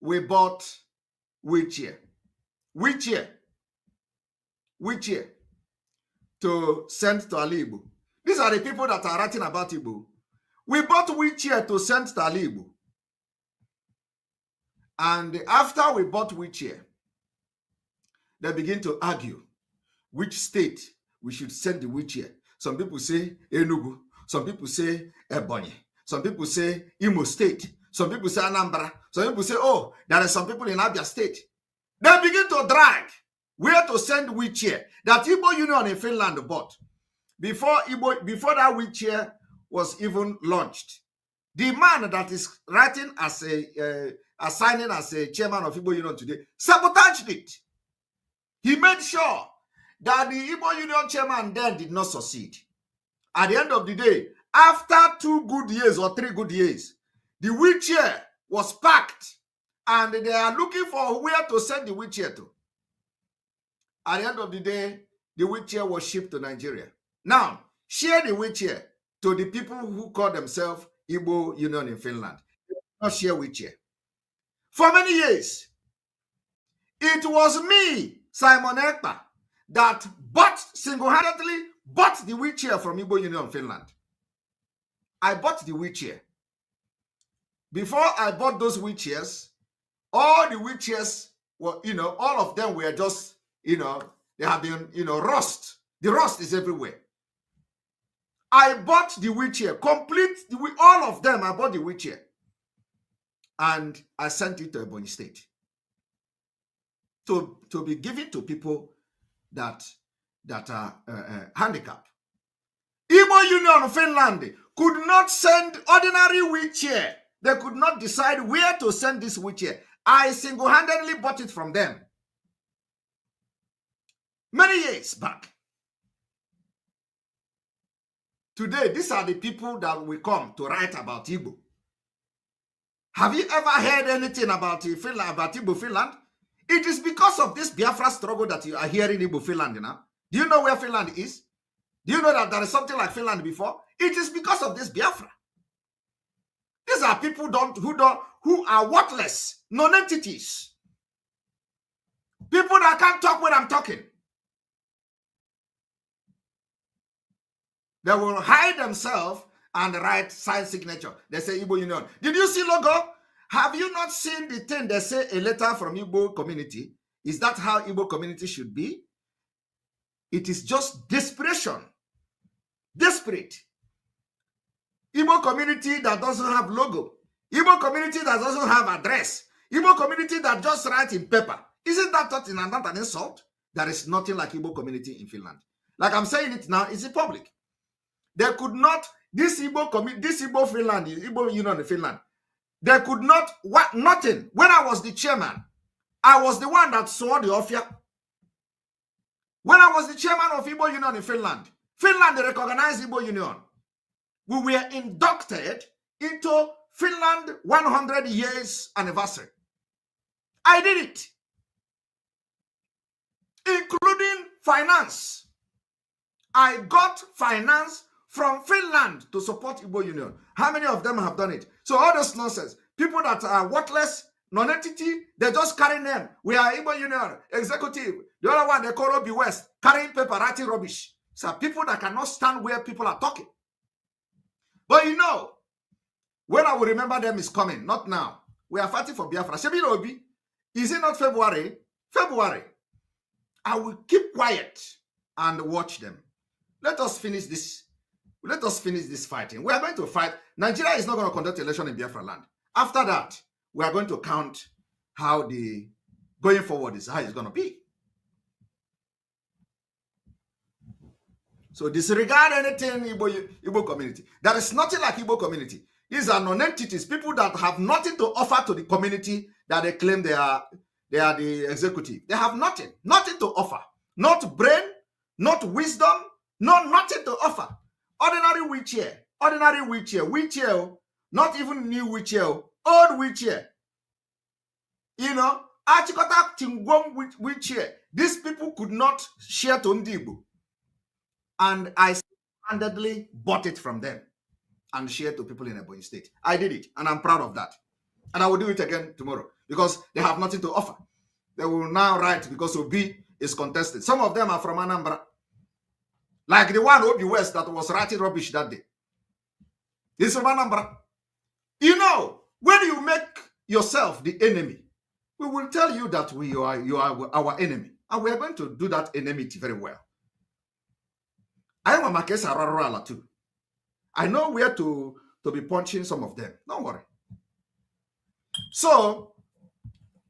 Speaker 2: we bought wheelchair to send to Alibo. These are the people that are writing about Igbo. We bought wheelchair to send to Alibo. And after we bought wheelchair, they begin to argue which state we should send the wheelchair. Some people say Enugu. Some people say Ebonyi. Some people say Imo State. Some people say Anambra. Some people say, oh, there are some people in Abia State. They begin to drag where to send wheelchair that Igbo Union in Finland bought. Before that wheelchair was even launched, the man that is writing as signing as a chairman of Igbo Union today sabotaged it. He made sure that the Igbo Union chairman then did not succeed. At the end of the day, after 2 good years or 3 good years, the wheelchair was packed and they are looking for where to send the wheelchair to. At the end of the day, the wheelchair was shipped to Nigeria. Now, share the wheelchair to the people who call themselves Igbo Union in Finland. They did not share wheelchair. For many years, it was me, Simon Ekpa, that single-handedly bought the wheelchair from Igbo Union Finland. I bought the wheelchair. Before I bought those wheelchairs, all the wheelchairs were, all of them were just, they have been, rust. The rust is everywhere. I bought the wheelchair, all of them, I bought the wheelchair. And I sent it to Ebonyi State to be given to people that are handicapped. Igbo Union Finland could not send ordinary wheelchair. They could not decide where to send this wheelchair. I single-handedly bought it from them many years back. Today, these are the people that will come to write about Igbo. Have you ever heard anything about Finland, about Igbo Finland? It is because of this Biafra struggle that you are hearing Igbo Finland now. Do you know where Finland is? Do you know that there is something like Finland before? It is because of this Biafra. These are people who are worthless, non-entities. People that can't talk when I'm talking. They will hide themselves and write sign signature. They say Igbo Union. Did you see logo? Have you not seen the thing they say a letter from Igbo community? Is that how Igbo community should be? It is just desperation. Desperate. Igbo community that doesn't have logo. Igbo community that doesn't have address. Igbo community that just write in paper. Isn't that not an insult? There is nothing like Igbo community in Finland. Like I'm saying it now, it's in public. They could not, this Igbo Finland, Igbo Union in Finland, they could not, nothing. When I was the chairman, I was the one that saw the offer. When I was the chairman of Igbo Union in Finland, Finland recognized Igbo Union. We were inducted into Finland 100 years anniversary. I did it, including finance. I got finance from Finland to support Igbo Union. How many of them have done it? So all this nonsense, people that are worthless, non-entity, they just carry them. We are Igbo Union, executive. The other one, they call Orabueze, carrying paper, writing rubbish. So people that cannot stand where people are talking. But you know, when I will remember them is coming, not now. We are fighting for Biafra. Shebi Obi, is it not February? February. I will keep quiet and watch them. Let us finish this. Let us finish this fighting. We are going to fight. Nigeria is not going to conduct election in Biafra land. After that, we are going to count how the going forward is, how it's going to be. So disregard anything Igbo community. There is nothing like Igbo community. These are non-entities, people that have nothing to offer to the community that they claim they are the executive. They have nothing to offer. Not brain, not wisdom, nothing to offer. Ordinary wheelchair, not even new wheelchair, old wheelchair. You know, Achikota Tingwom wheelchair. These people could not share to Ndibu. And I handedly bought it from them and shared to people in Ebonyi State. I did it, and I'm proud of that. And I will do it again tomorrow because they have nothing to offer. They will now write because Obi is contested. Some of them are from Anambra. Like the one Obi West that was writing rubbish that day. He's from Anambra. You know, when you make yourself the enemy, we will tell you that you are our enemy. And we are going to do that enmity very well. I am a Makesa Rarala too. I know where to be punching some of them. Don't worry. So,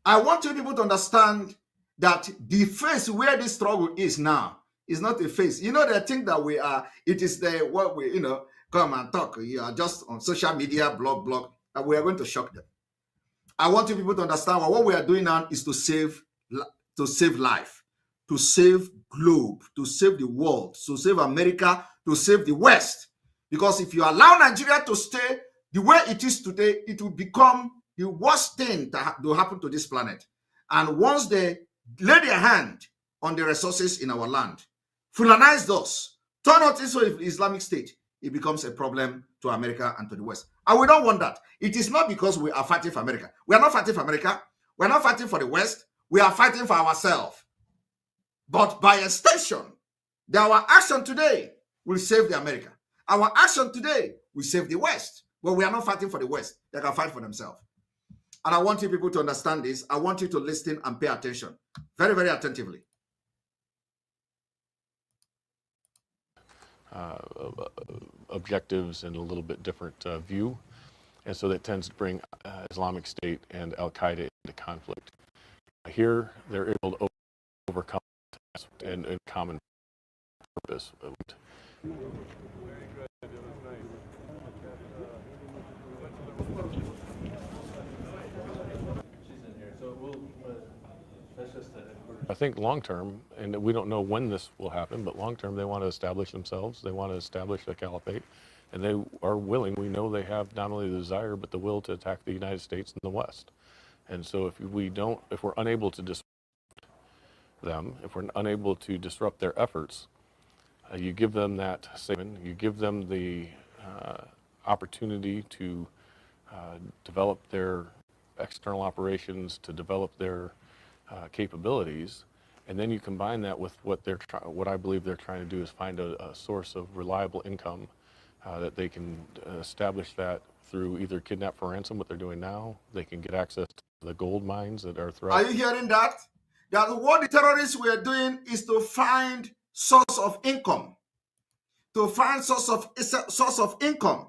Speaker 2: I want you people to understand that the face where this struggle is now is not a face. You know, they think that we are, it is the, what we, you know, come and talk. You are just on social media, blog, and we are going to shock them. I want you people to understand what we are doing now is to save life, to save globe, to save the world, to save America, to save the West. Because if you allow Nigeria to stay the way it is today, it will become the worst thing to happen to this planet. And once they lay their hand on the resources in our land, Fulanize us, turn out into Islamic State, it becomes a problem to America and to the West. And we don't want that. It is not because we are fighting for America. We are not fighting for America. We are not fighting for the West. We are fighting for ourselves. But by extension, our action today will save the America. Our action today will save the West. But we are not fighting for the West. They can fight for themselves. And I want you people to understand this. I want you to listen and pay attention. Very, very attentively.
Speaker 10: Objectives and a little bit different view. And so that tends to bring Islamic State and Al-Qaeda into conflict. Here, they're able to overcome and common purpose. I think long term, and we don't know when this will happen, but long term they want to establish themselves. They want to establish a caliphate, and they are willing. We know they have not only the desire, but the will to attack the United States and the West. And so if we're unable to disrupt them, if we're unable to disrupt their efforts, you give them that statement, you give them the opportunity to develop their external operations, to develop their capabilities, and then you combine that with what I believe they're trying to do is find a source of reliable income that they can establish that through either kidnap for ransom, what they're doing now. They can get access to the gold mines that are throughout.
Speaker 2: Are you hearing that? That what the terrorists were doing is to find source of income. To find source of income.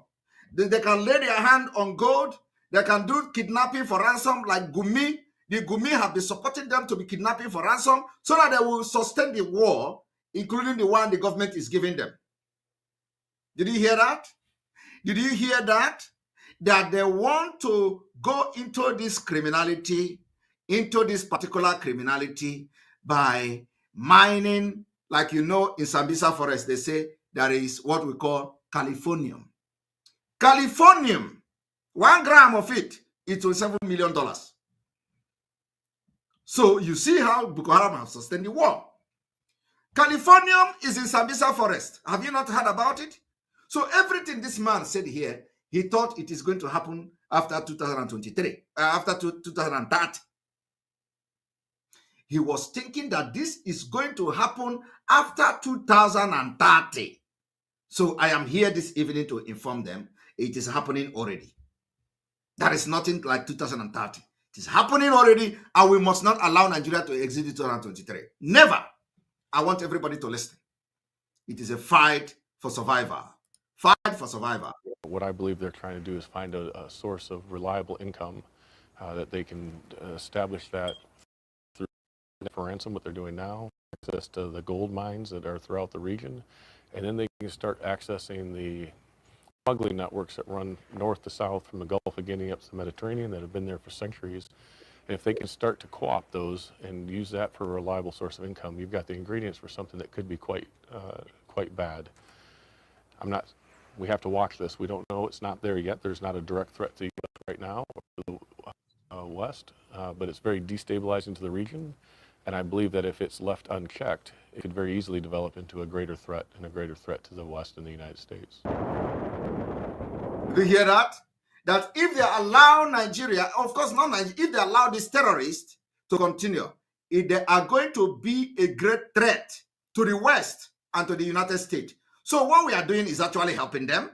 Speaker 2: They can lay their hand on gold. They can do kidnapping for ransom like Gumi. The Gumi have been supporting them to be kidnapping for ransom so that they will sustain the war, including the one the government is giving them. Did you hear that? Did you hear that? That they want to go into this criminality, into this particular criminality by mining, like you know, in Sambisa forest, they say there is what we call Californium. Californium, 1 gram of it is $27 million. So you see how Boko Haram have sustained the war. Californium is in Sambisa forest. Have you not heard about it? So everything this man said here, he thought it is going to happen after 2023, after 2030. He was thinking that this is going to happen after 2030. So I am here this evening to inform them it is happening already. There is nothing like 2030. It is happening already, and we must not allow Nigeria to exit 2023. Never. I want everybody to listen. It is a fight for survival. Fight for survival.
Speaker 10: What I believe they're trying to do is find a source of reliable income that they can establish that through for ransom, what they're doing now, access to the gold mines that are throughout the region, and then they can start accessing the smuggling networks that run north to south from the Gulf of Guinea up to the Mediterranean that have been there for centuries. And if they can start to co-opt those and use that for a reliable source of income, you've got the ingredients for something that could be quite bad. We have to watch this. We don't know. It's not there yet. There's not a direct threat to the U.S. right now or to the West, but it's very destabilizing to the region. And I believe that if it's left unchecked, it could very easily develop into a greater threat and a greater threat to the West and the United States.
Speaker 2: Do you hear that? That if they allow Nigeria, of course not Nigeria, if they allow these terrorists to continue, if they are going to be a great threat to the West and to the United States. So what we are doing is actually helping them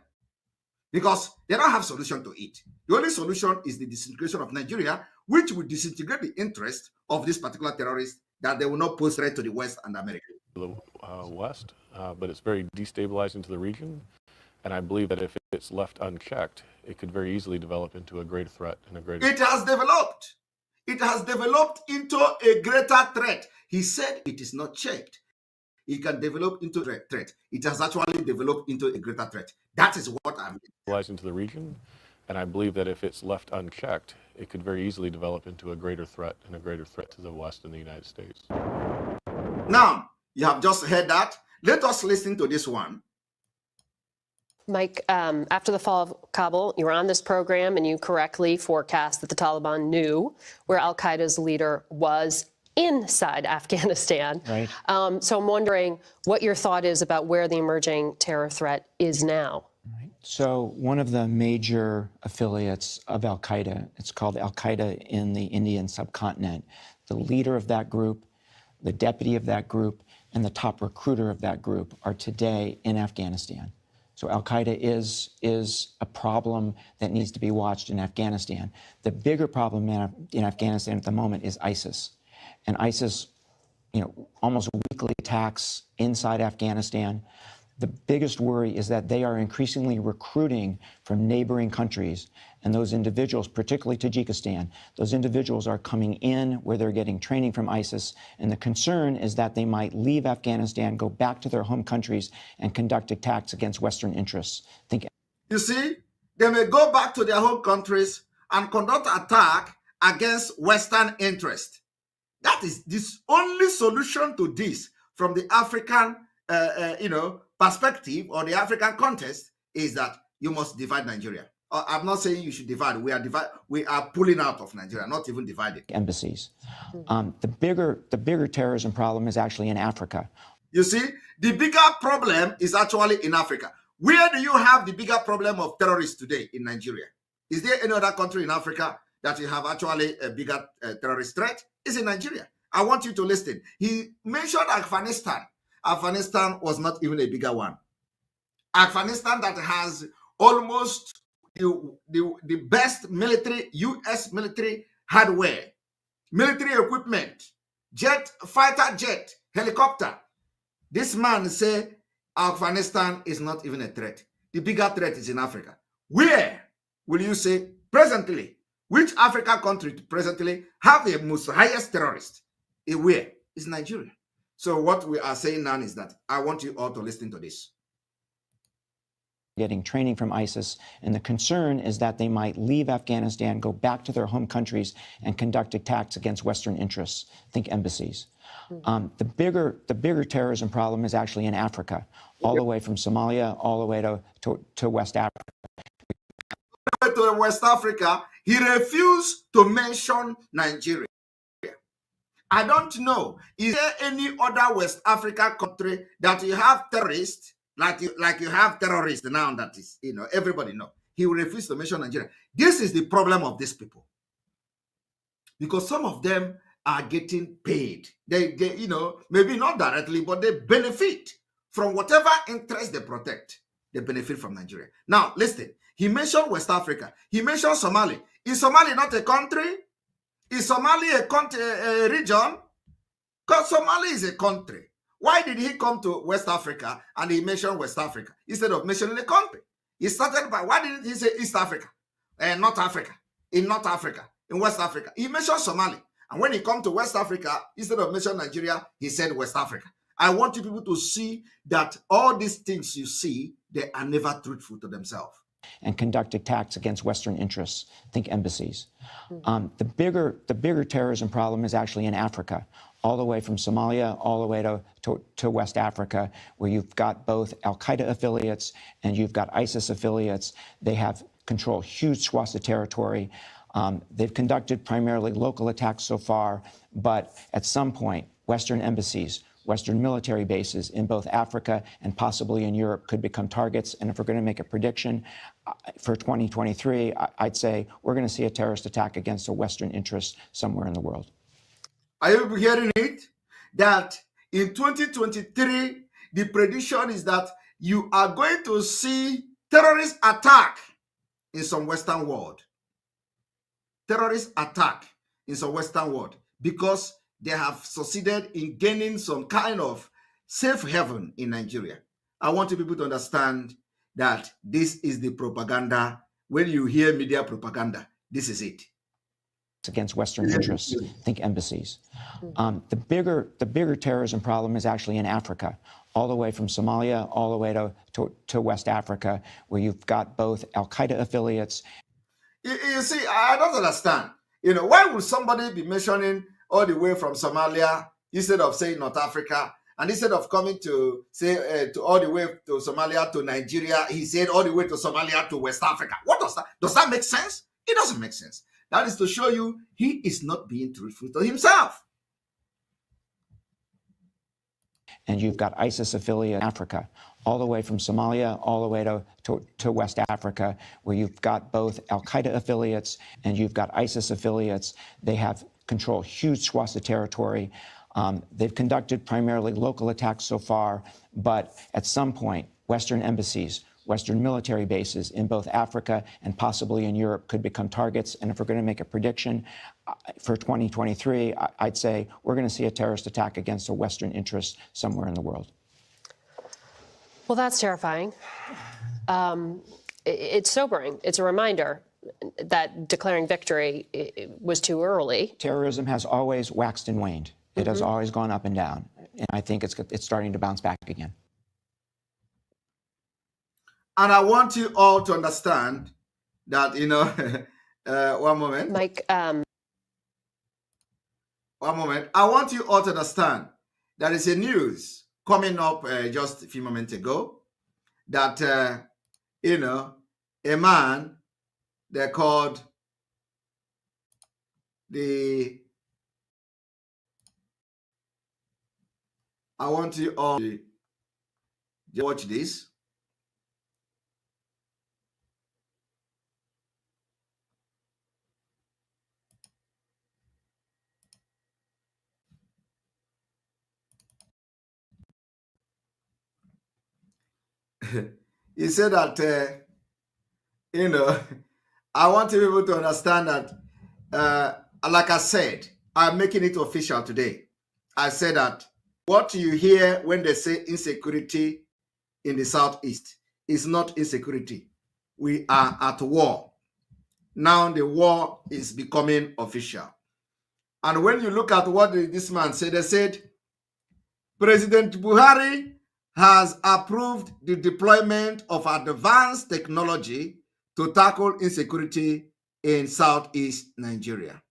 Speaker 2: because they don't have solution to it. The only solution is the disintegration of Nigeria, which will disintegrate the interest of this particular terrorist that they will not pose threat to the West and America.
Speaker 10: The West, but it's very destabilizing to the region. And I believe that if it's left unchecked, it could very easily develop into a greater threat and a greater.
Speaker 2: It has developed. It has developed into a greater threat. He said it is not checked. It can develop into a threat. It has actually developed into a greater threat. That is what I'm
Speaker 10: into the region. And I believe that if it's left unchecked, it could very easily develop into a greater threat and a greater threat to the West and the United States.
Speaker 2: Now, you have just heard that. Let us listen to this one.
Speaker 11: Mike, after the fall of Kabul, you were on this program and you correctly forecast that the Taliban knew where al-Qaeda's leader was inside Afghanistan.
Speaker 12: Right.
Speaker 11: So I'm wondering what your thought is about where the emerging terror threat is now.
Speaker 12: Right. So one of the major affiliates of al-Qaeda, it's called al-Qaeda in the Indian subcontinent. The leader of that group, the deputy of that group, and the top recruiter of that group are today in Afghanistan. So al-Qaeda is a problem that needs to be watched in Afghanistan. The bigger problem in Afghanistan at the moment is ISIS. And ISIS, almost weekly attacks inside Afghanistan. The biggest worry is that they are increasingly recruiting from neighboring countries. And those individuals, particularly Tajikistan, those individuals are coming in where they're getting training from ISIS. And the concern is that they might leave Afghanistan, go back to their home countries, and conduct attacks against Western interests.
Speaker 2: You see, they may go back to their home countries and conduct attack against Western interests. That is this only solution to this from the African, perspective or the African context is that you must divide Nigeria. I'm not saying you should divide. We are pulling out of Nigeria, not even dividing.
Speaker 12: Embassies. The bigger terrorism problem is actually in Africa.
Speaker 2: You see, the bigger problem is actually in Africa. Where do you have the bigger problem of terrorists today in Nigeria? Is there any other country in Africa that you have actually a bigger terrorist threat? It's in Nigeria. I want you to listen. He mentioned Afghanistan. Afghanistan was not even a bigger one. Afghanistan that has almost the best military, U.S. military hardware, military equipment, fighter jet, helicopter. This man say Afghanistan is not even a threat. The bigger threat is in Africa. Where will you say presently? Which African country presently have the most highest terrorists? Where? It's Nigeria. So what we are saying now is that I want you all to listen to this.
Speaker 12: getting training from ISIS, and the concern is that they might leave Afghanistan, go back to their home countries, and conduct attacks against Western interests. Think embassies. The bigger terrorism problem is actually in Africa, all the way from Somalia all the way to West Africa.
Speaker 2: To West Africa, he refused to mention Nigeria. I don't know. Is there any other West Africa country that you have terrorists like you have terrorists now? That is, everybody know. He will refuse to mention Nigeria. This is the problem of these people, because some of them are getting paid. They maybe not directly, but they benefit from whatever interest they protect. They benefit from Nigeria. Now, listen. He mentioned West Africa. He mentioned Somali. Is Somali not a country? Is Somali a country, a region? Because Somali is a country. Why did he come to West Africa and he mentioned West Africa instead of mentioning a country? He started by, why didn't he say East Africa? North Africa. In North Africa. In West Africa. He mentioned Somali. And when he come to West Africa, instead of mentioning Nigeria, he said West Africa. I want you people to see that all these things you see, they are never truthful to themselves.
Speaker 12: And conduct attacks against Western interests. Think embassies. The bigger terrorism problem is actually in Africa, all the way from Somalia all the way to West Africa, where you've got both Al-Qaeda affiliates and you've got ISIS affiliates. They have control huge swaths of territory. They've conducted primarily local attacks so far, but at some point, Western embassies, Western military bases in both Africa and possibly in Europe could become targets. And if we're going to make a prediction for 2023, I'd say we're going to see a terrorist attack against a Western interest somewhere in the world.
Speaker 2: Are you hearing it? That in 2023, the prediction is that you are going to see terrorist attack in some Western world. Terrorist attack in some Western world, because they have succeeded in gaining some kind of safe haven in Nigeria. I want you people to understand that this is the propaganda. When you hear media propaganda, this is it.
Speaker 12: Against Western interests. Think embassies. The bigger terrorism problem is actually in Africa, all the way from Somalia all the way to West Africa, where you've got both Al-Qaeda affiliates.
Speaker 2: You see, I don't understand. Why would somebody be mentioning all the way from Somalia instead of saying North Africa, and instead of coming to say to all the way to Somalia to Nigeria, he said all the way to Somalia to West Africa? What does that? Does that make sense? It doesn't make sense. That is to show you he is not being truthful to himself.
Speaker 12: And you've got ISIS affiliate in Africa, all the way from Somalia all the way to West Africa, where you've got both Al-Qaeda affiliates and you've got ISIS affiliates. They have control huge swaths of territory. They've conducted primarily local attacks so far, but at some point, Western embassies, Western military bases in both Africa and possibly in Europe could become targets. And if we're going to make a prediction for 2023, I'd say we're going to see a terrorist attack against a Western interest somewhere in the world.
Speaker 11: Well, that's terrifying. It's sobering. It's a reminder that declaring victory was too early.
Speaker 12: Terrorism has always waxed and waned. It has always gone up and down. And I think it's starting to bounce back again.
Speaker 2: And I want you all to understand that, one moment.
Speaker 11: Mike.
Speaker 2: One moment. I want you all to understand there is a news coming up just a few moments ago that, a man, they're called I want you all to watch this. He said that, I want people to understand that, like I said, I'm making it official today. I said that what you hear when they say insecurity in the Southeast is not insecurity. We are at war. Now the war is becoming official. And when you look at what this man said, they said, President Buhari has approved the deployment of advanced technology to tackle insecurity in southeast Nigeria.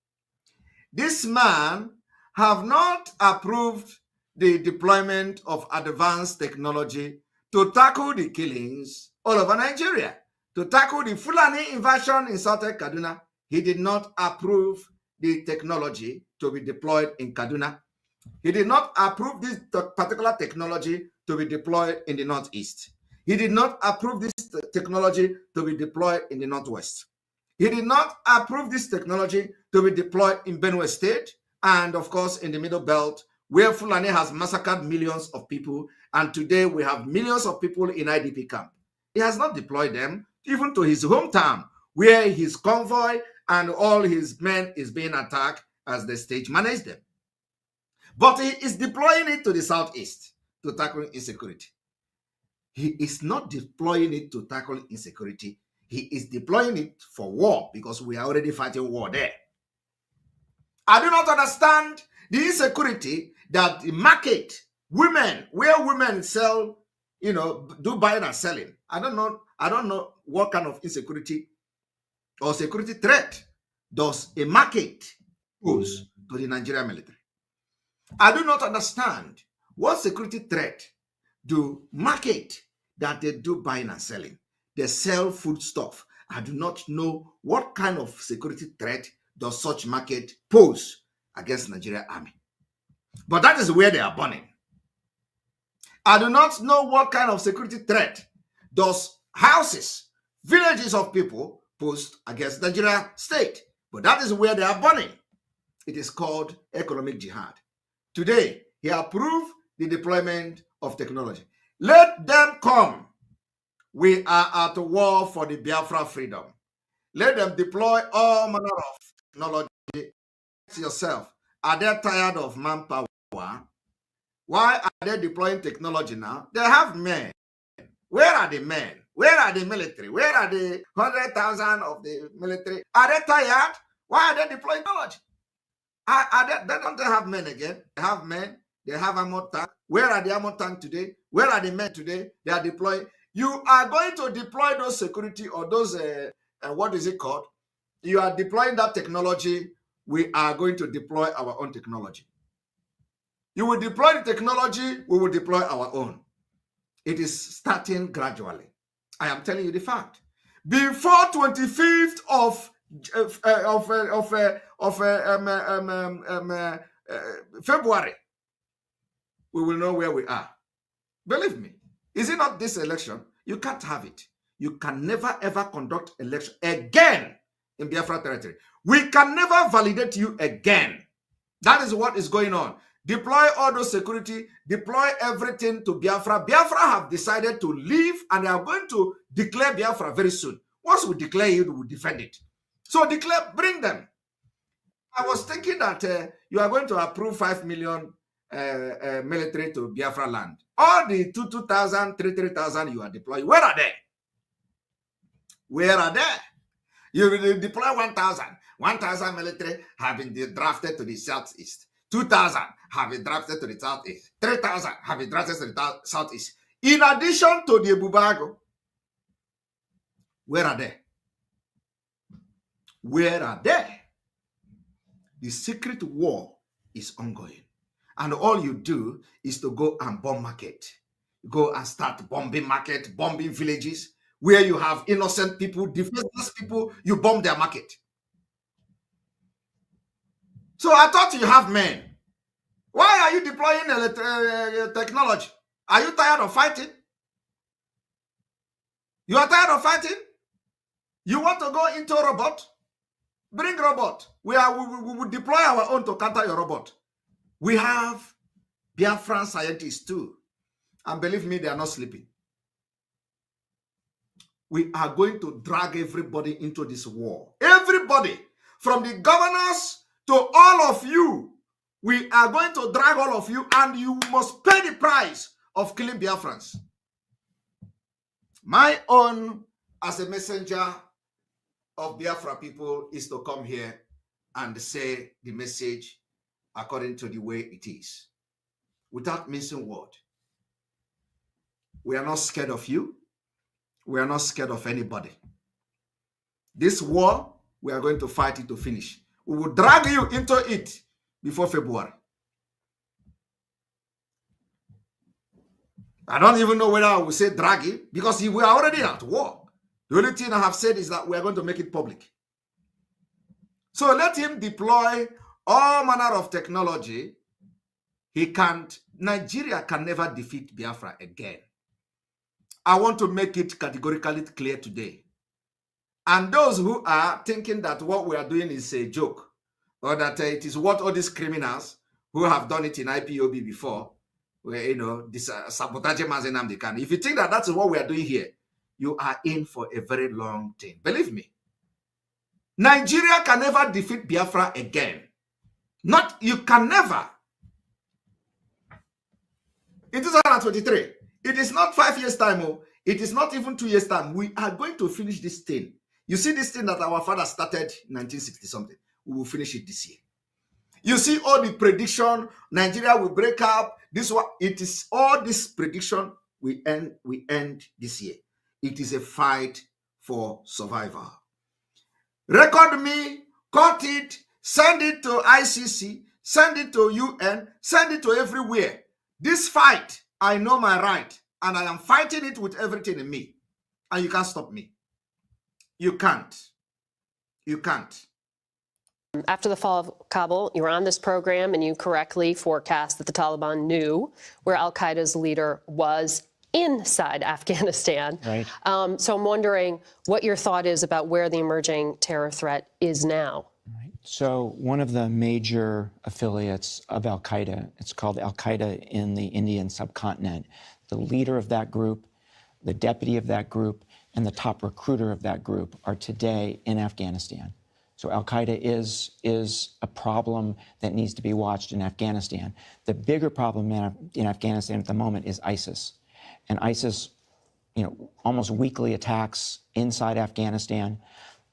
Speaker 2: This man have not approved the deployment of advanced technology to tackle the killings all over Nigeria, to tackle the Fulani invasion in southern Kaduna. He did not approve the technology to be deployed in Kaduna. He did not approve this particular technology to be deployed in the northeast. He did not approve this technology to be deployed in the northwest. He did not approve this technology to be deployed in Benue State and, of course, in the Middle Belt, where Fulani has massacred millions of people, and today we have millions of people in IDP camp. He has not deployed them even to his hometown, where his convoy and all his men is being attacked as the state manage them. But he is deploying it to the southeast to tackle insecurity. He is not deploying it to tackle insecurity. He is deploying it for war because we are already fighting war there. I do not understand the insecurity that the market, women, where women sell, do buying and selling. I don't know what kind of insecurity or security threat does a market pose to the Nigerian military. I do not understand what security threat do market that they do buying and selling. They sell food stuff. I do not know what kind of security threat does such market pose against Nigerian army. But that is where they are burning. I do not know what kind of security threat does houses, villages of people pose against Nigeria state. But that is where they are burning. It is called economic jihad. Today, he approved the deployment of technology. Let them come. We are at war for the Biafra freedom. Let them deploy all manner of technology. Ask yourself, are they tired of manpower? Why are they deploying technology now? They have men. Where are the men? Where are the military? Where are the 100,000 of the military? Are they tired? Why are they deploying technology? They don't have men again. They have men. They have armor tank. Where are the armor tank today? Where are the men today? They are deploying. You are going to deploy those security or those, what is it called? You are deploying that technology. We are going to deploy our own technology. You will deploy the technology. We will deploy our own. It is starting gradually. I am telling you the fact. Before 25th of February, we will know where we are. Believe me. Is it not this election? You can't have it. You can never ever conduct election again in Biafra territory. We can never validate you again. That is what is going on. Deploy all those security, deploy everything to Biafra. Biafra have decided to leave and they are going to declare Biafra very soon. Once we declare it, we will defend it. So declare, bring them. I was thinking that you are going to approve 5 million military to Biafra land. All the 2,000, 3,000 you are deploying, where are they? Where are they? You deploy 1,000. 1,000 military have been drafted to the southeast. 2,000 have been drafted to the southeast. 3,000 have been drafted to the southeast. In addition to the Bubago, where are they? Where are they? The secret war is ongoing. And all you do is to go and bomb market. Go and start bombing market, bombing villages, where you have innocent people, defenseless people, you bomb their market. So I thought you have men. Why are you deploying technology? Are you tired of fighting? You are tired of fighting? You want to go into robot? Bring robot. We will deploy our own to counter your robot. We have Biafran scientists too. And believe me, they are not sleeping. We are going to drag everybody into this war. Everybody, from the governors to all of you, we are going to drag all of you, and you must pay the price of killing Biafrans. My own, as a messenger of Biafra people, is to come here and say the message according to the way it is, without missing word. We are not scared of you. We are not scared of anybody. This war, we are going to fight it to finish. We will drag you into it before February. I don't even know whether I will say drag it, because we are already at war. The only thing I have said is that we are going to make it public. So let him deploy all manner of technology. Nigeria can never defeat Biafra again. I want to make it categorically clear today. And those who are thinking that what we are doing is a joke, or that it is what all these criminals who have done it in IPOB before, where, this sabotaging Mazenam can. If you think that that's what we are doing here, you are in for a very long thing. Believe me. Nigeria can never defeat Biafra again. You can never. In 2023, it is not 5 years' time, it is not even 2 years' time. We are going to finish this thing. You see this thing that our father started in 1960 something. We will finish it this year. You see all the prediction, Nigeria will break up. This one, it is all this prediction we end this year. It is a fight for survival. Record me, cut it, send it to ICC, send it to UN, send it to everywhere. This fight, I know my right, and I am fighting it with everything in me. And you can't stop me. You can't. You can't.
Speaker 11: After the fall of Kabul, you were on this program and you correctly forecast that the Taliban knew where al-Qaeda's leader was inside Afghanistan.
Speaker 12: Right.
Speaker 11: So I'm wondering what your thought is about where the emerging terror threat is now.
Speaker 12: Right. So one of the major affiliates of al-Qaeda, it's called al-Qaeda in the Indian subcontinent. The leader of that group, the deputy of that group, and the top recruiter of that group are today in Afghanistan. So al-Qaeda is a problem that needs to be watched in Afghanistan. The bigger problem in Afghanistan at the moment is ISIS. And ISIS, almost weekly attacks inside Afghanistan.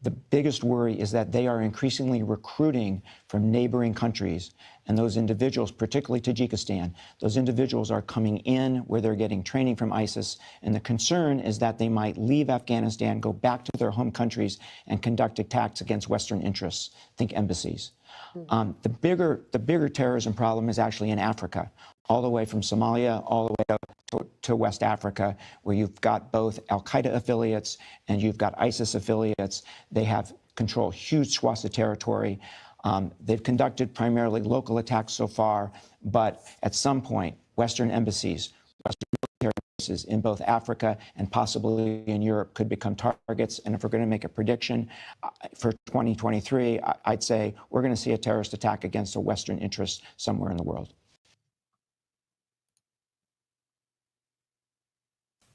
Speaker 12: The biggest worry is that they are increasingly recruiting from neighboring countries. And those individuals, particularly Tajikistan, those individuals are coming in where they're getting training from ISIS. And the concern is that they might leave Afghanistan, go back to their home countries, and conduct attacks against Western interests. Think embassies. The bigger terrorism problem is actually in Africa, all the way from Somalia, all the way to West Africa, where you've got both al-Qaeda affiliates and you've got ISIS affiliates. They have control huge swaths of territory. They've conducted primarily local attacks so far, but at some point, Western embassies, Western military bases in both Africa and possibly in Europe could become targets. And if we're going to make a prediction for 2023, I'd say we're going to see a terrorist attack against a Western interest somewhere in the world.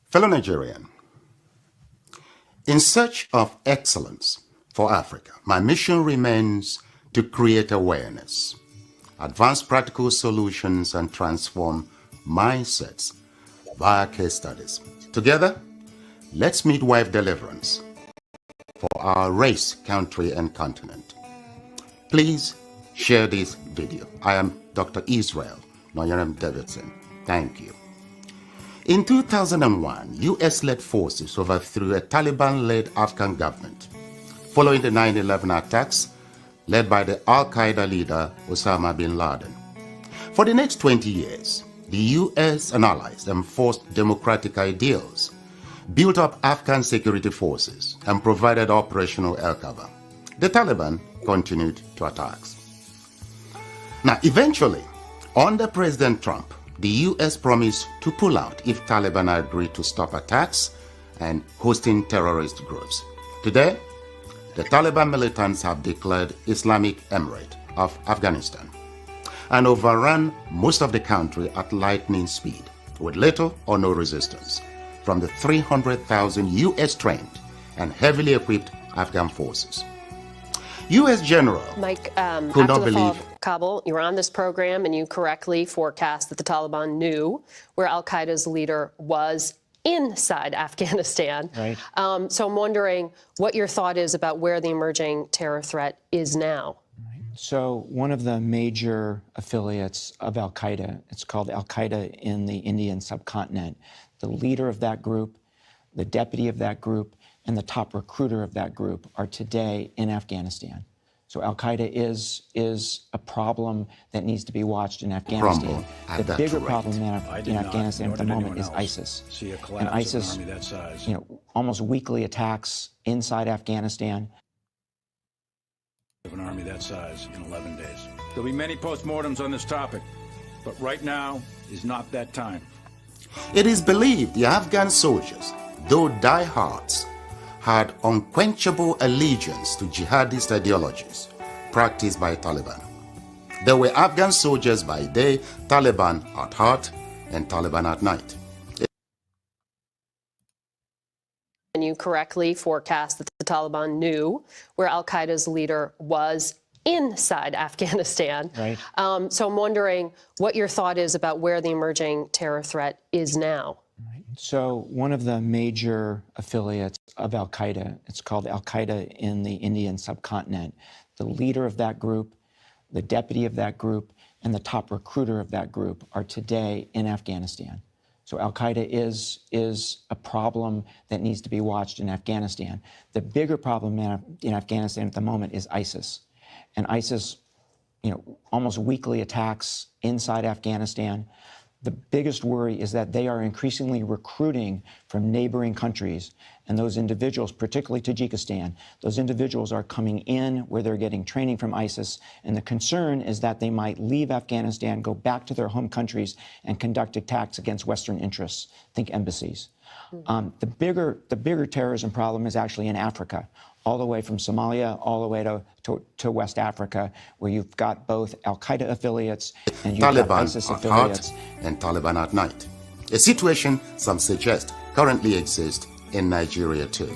Speaker 13: Fellow Nigerian, in search of excellence for Africa, my mission remains to create awareness, advance practical solutions, and transform mindsets via case studies. Together, let's midwife deliverance for our race, country, and continent. Please share this video. I am Dr. Israel Noyaram Davidson. Thank you. In 2001, US-led forces overthrew a Taliban-led Afghan government following the 9/11 attacks led by the al-Qaeda leader Osama bin Laden. For the next 20 years, the US and allies enforced democratic ideals, built up Afghan security forces, and provided operational air cover. The Taliban continued to attacks. Now, eventually, under President Trump, the US promised to pull out if Taliban agreed to stop attacks and hosting terrorist groups. Today, the Taliban militants have declared Islamic Emirate of Afghanistan and overrun most of the country at lightning speed with little or no resistance from the 300,000 US-trained and heavily equipped Afghan forces. U.S. General
Speaker 11: Mike,
Speaker 13: could not
Speaker 11: after the fall
Speaker 13: believe
Speaker 11: of Kabul, you were on this program and you correctly forecast that the Taliban knew where al-Qaeda's leader was inside Afghanistan.
Speaker 12: Right.
Speaker 11: So I'm wondering what your thought is about where the emerging terror threat is now.
Speaker 12: So one of the major affiliates of al-Qaeda, it's called al-Qaeda in the Indian subcontinent. the leader of that group, the deputy of that group, and the top recruiter of that group are today in Afghanistan. So al-Qaeda is a problem that needs to be watched in Afghanistan. The bigger problem in Afghanistan at the moment is ISIS. And ISIS, almost weekly attacks inside Afghanistan.
Speaker 14: Of an army that size in 11 days. There'll be many postmortems on this topic, but right now is not that time.
Speaker 13: It is believed the Afghan soldiers, though diehards, had unquenchable allegiance to jihadist ideologies practiced by Taliban. They were Afghan soldiers by day, Taliban at heart, and Taliban at night.
Speaker 11: And you correctly forecast that the Taliban knew where al-Qaeda's leader was inside Afghanistan.
Speaker 12: Right.
Speaker 11: So I'm wondering what your thought is about where the emerging terror threat is now.
Speaker 12: So one of the major affiliates of al-Qaeda, it's called al-Qaeda in the Indian subcontinent. The leader of that group, the deputy of that group, and the top recruiter of that group are today in Afghanistan. So al-Qaeda is a problem that needs to be watched in Afghanistan. The bigger problem in Afghanistan at the moment is ISIS. And ISIS, almost weekly attacks inside Afghanistan. The biggest worry is that they are increasingly recruiting from neighboring countries. And those individuals, particularly Tajikistan, those individuals are coming in where they're getting training from ISIS. And the concern is that they might leave Afghanistan, go back to their home countries, and conduct attacks against Western interests. Think embassies. The bigger terrorism problem is actually in Africa, all the way from Somalia all the way to West Africa, where you've got both al-Qaeda affiliates and you've got ISIS affiliates.
Speaker 13: And Taliban at night. A situation, some suggest, currently exists in Nigeria too.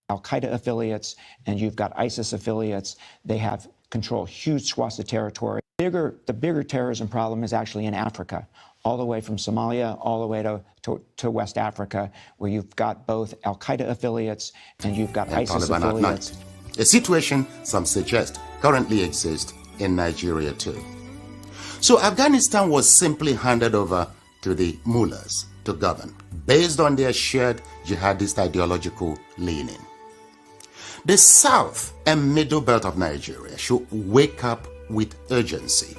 Speaker 12: Al-Qaeda affiliates and you've got ISIS affiliates. They have control huge swaths of territory. The bigger terrorism problem is actually in Africa, all the way from Somalia all the way to West Africa, where you've got both al-Qaeda affiliates and you've got ISIS
Speaker 13: Taliban
Speaker 12: affiliates.
Speaker 13: at night. A situation, some suggest, currently exists in Nigeria too. So Afghanistan was simply handed over to the mullahs to govern, based on their shared jihadist ideological leaning. The south and middle belt of Nigeria should wake up with urgency.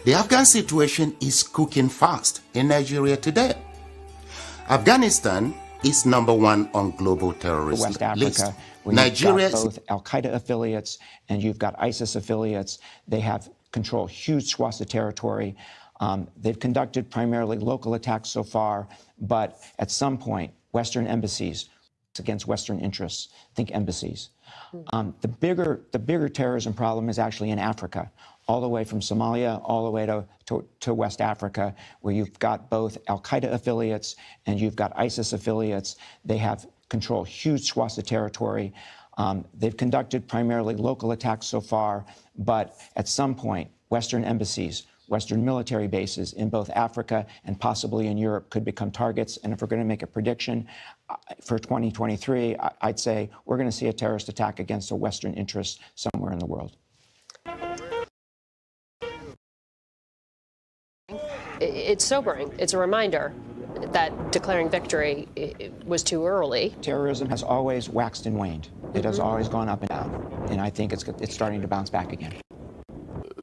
Speaker 13: The Afghan situation is cooking fast in Nigeria today. Afghanistan is #1 on global terrorist
Speaker 12: West Africa,
Speaker 13: list.
Speaker 12: where
Speaker 13: Nigeria
Speaker 12: you've got both al-Qaeda affiliates and you've got ISIS affiliates. They have control huge swaths of territory. They've conducted primarily local attacks so far, but at some point, Western embassies against Western interests. Think embassies. The bigger terrorism problem is actually in Africa, all the way from Somalia all the way to West Africa, where you've got both al-Qaeda affiliates and you've got ISIS affiliates. They have control huge swaths of territory. They've conducted primarily local attacks so far, but at some point, Western embassies, Western military bases in both Africa and possibly in Europe could become targets. And if we're going to make a prediction for 2023, I'd say we're going to see a terrorist attack against a Western interest somewhere in the world.
Speaker 11: It's sobering. It's a reminder that declaring victory was too early.
Speaker 12: Terrorism has always waxed and waned. It has always gone up and down. And I think it's starting to bounce back again.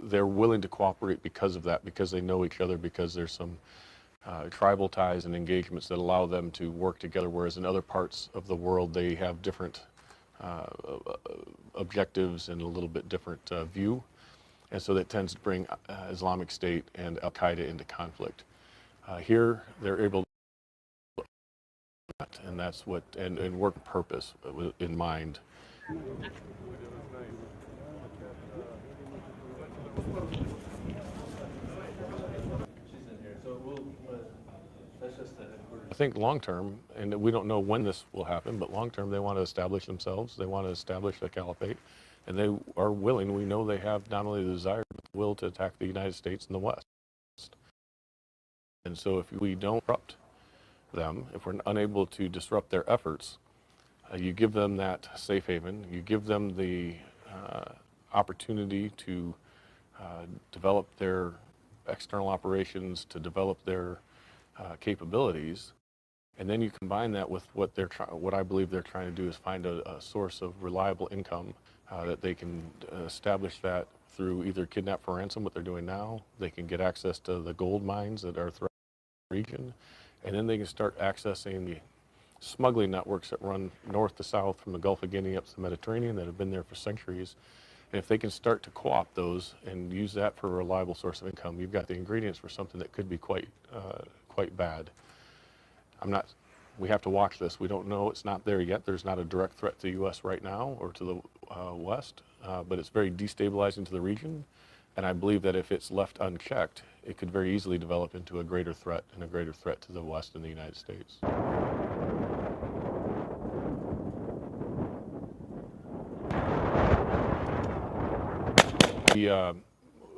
Speaker 10: They're willing to cooperate because of that, because they know each other, because there's some tribal ties and engagements that allow them to work together, whereas in other parts of the world they have different objectives and a little bit different view. And so that tends to bring Islamic State and al-Qaeda into conflict. Here they're able to, and that's what, and work purpose in mind. I think long term, and we don't know when this will happen, but long term they want to establish themselves, they want to establish a caliphate, and they are willing, we know they have not only the desire, but the will to attack the United States and the West. And so if we don't disrupt them, if we're unable to disrupt their efforts, you give them that safe haven, you give them the opportunity to develop their external operations to develop their capabilities. And then you combine that with what I believe they're trying to do is find a source of reliable income that they can establish that through either kidnap for ransom, what they're doing now. They can get access to the gold mines that are throughout the region, and then they can start accessing the smuggling networks that run north to south from the Gulf of Guinea up to the Mediterranean that have been there for centuries. And if they can start to co-opt those and use that for a reliable source of income, you've got the ingredients for something that could be quite bad. We have to watch this. We don't know. It's not there yet. There's not a direct threat to the U.S. right now or to the West, but it's very destabilizing to the region. And I believe that if it's left unchecked, it could very easily develop into a greater threat and a greater threat to the West and the United States.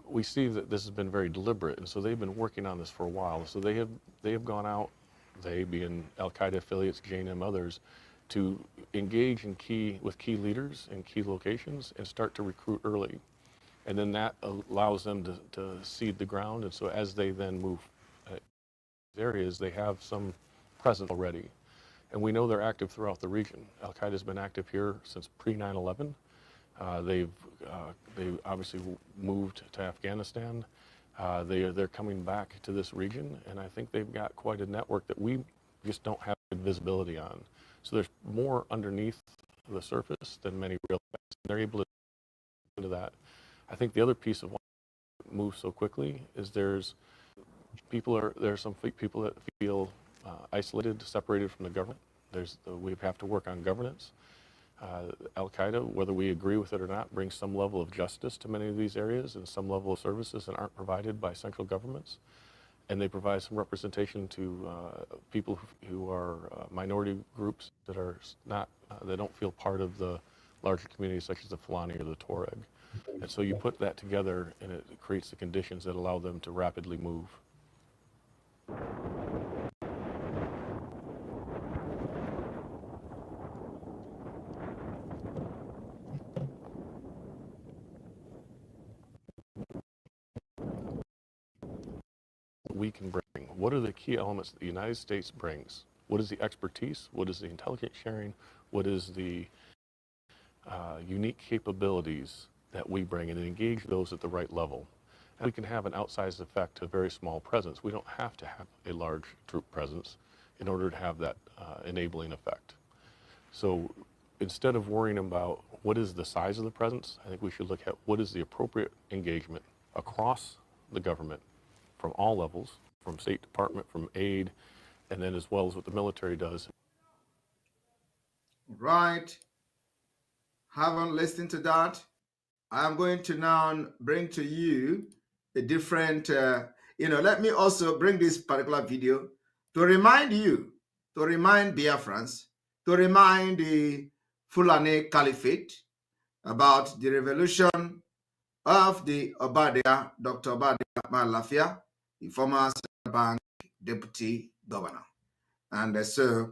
Speaker 10: We see that this has been very deliberate, and so they've been working on this for a while. So they have gone out, they being Al-Qaeda affiliates, J&M, others, to engage with key leaders in key locations and start to recruit early. And then that allows them to seed the ground, and so as they then move areas, they have some presence already. And we know they're active throughout the region. Al-Qaeda has been active here since pre-9/11. They've obviously moved to Afghanistan. They're coming back to this region, and I think they've got quite a network that we just don't have good visibility on. So there's more underneath the surface than many realize. They're able to do into that. I think the other piece of why it moves so quickly is there are some people that feel isolated, separated from the government. We have to work on governance. Al-Qaeda, whether we agree with it or not, brings some level of justice to many of these areas and some level of services that aren't provided by central governments. And they provide some representation to people who are minority groups that are they don't feel part of the larger communities such as the Fulani or the Tuareg. And so you put that together and it creates the conditions that allow them to rapidly move. We can bring. What are the key elements that the United States brings? What is the expertise? What is the intelligence sharing? What is the unique capabilities that we bring, and engage those at the right level? And we can have an outsized effect to a very small presence. We don't have to have a large troop presence in order to have that enabling effect. So instead of worrying about what is the size of the presence, I think we should look at what is the appropriate engagement across the government from all levels, from State Department, from aid, and then as well as what the military does.
Speaker 2: Right. Having listened to that, I'm going to now bring to you a different, let me also bring this particular video to remind you, to remind Biafrans, to remind the Fulani Caliphate about the revolution of the Obadia, Dr. Obadia Malafia, the former Central Bank Deputy Governor. And so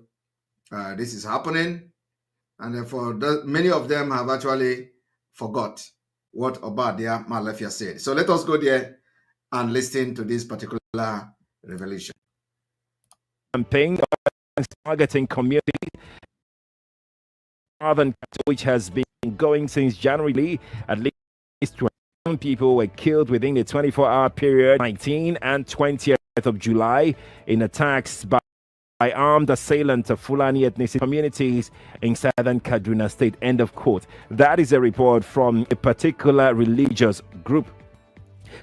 Speaker 2: this is happening, and therefore many of them have actually forgot what Obadia Malafia said. So let us go there and listen to this particular revelation.
Speaker 15: Campaign targeting communities, which has been going since January. At least 21 people were killed within the 24-hour period, 19 and 20th of July, in attacks by armed assailants of Fulani ethnic communities in southern Kaduna State. End of quote. That is a report from a particular religious group.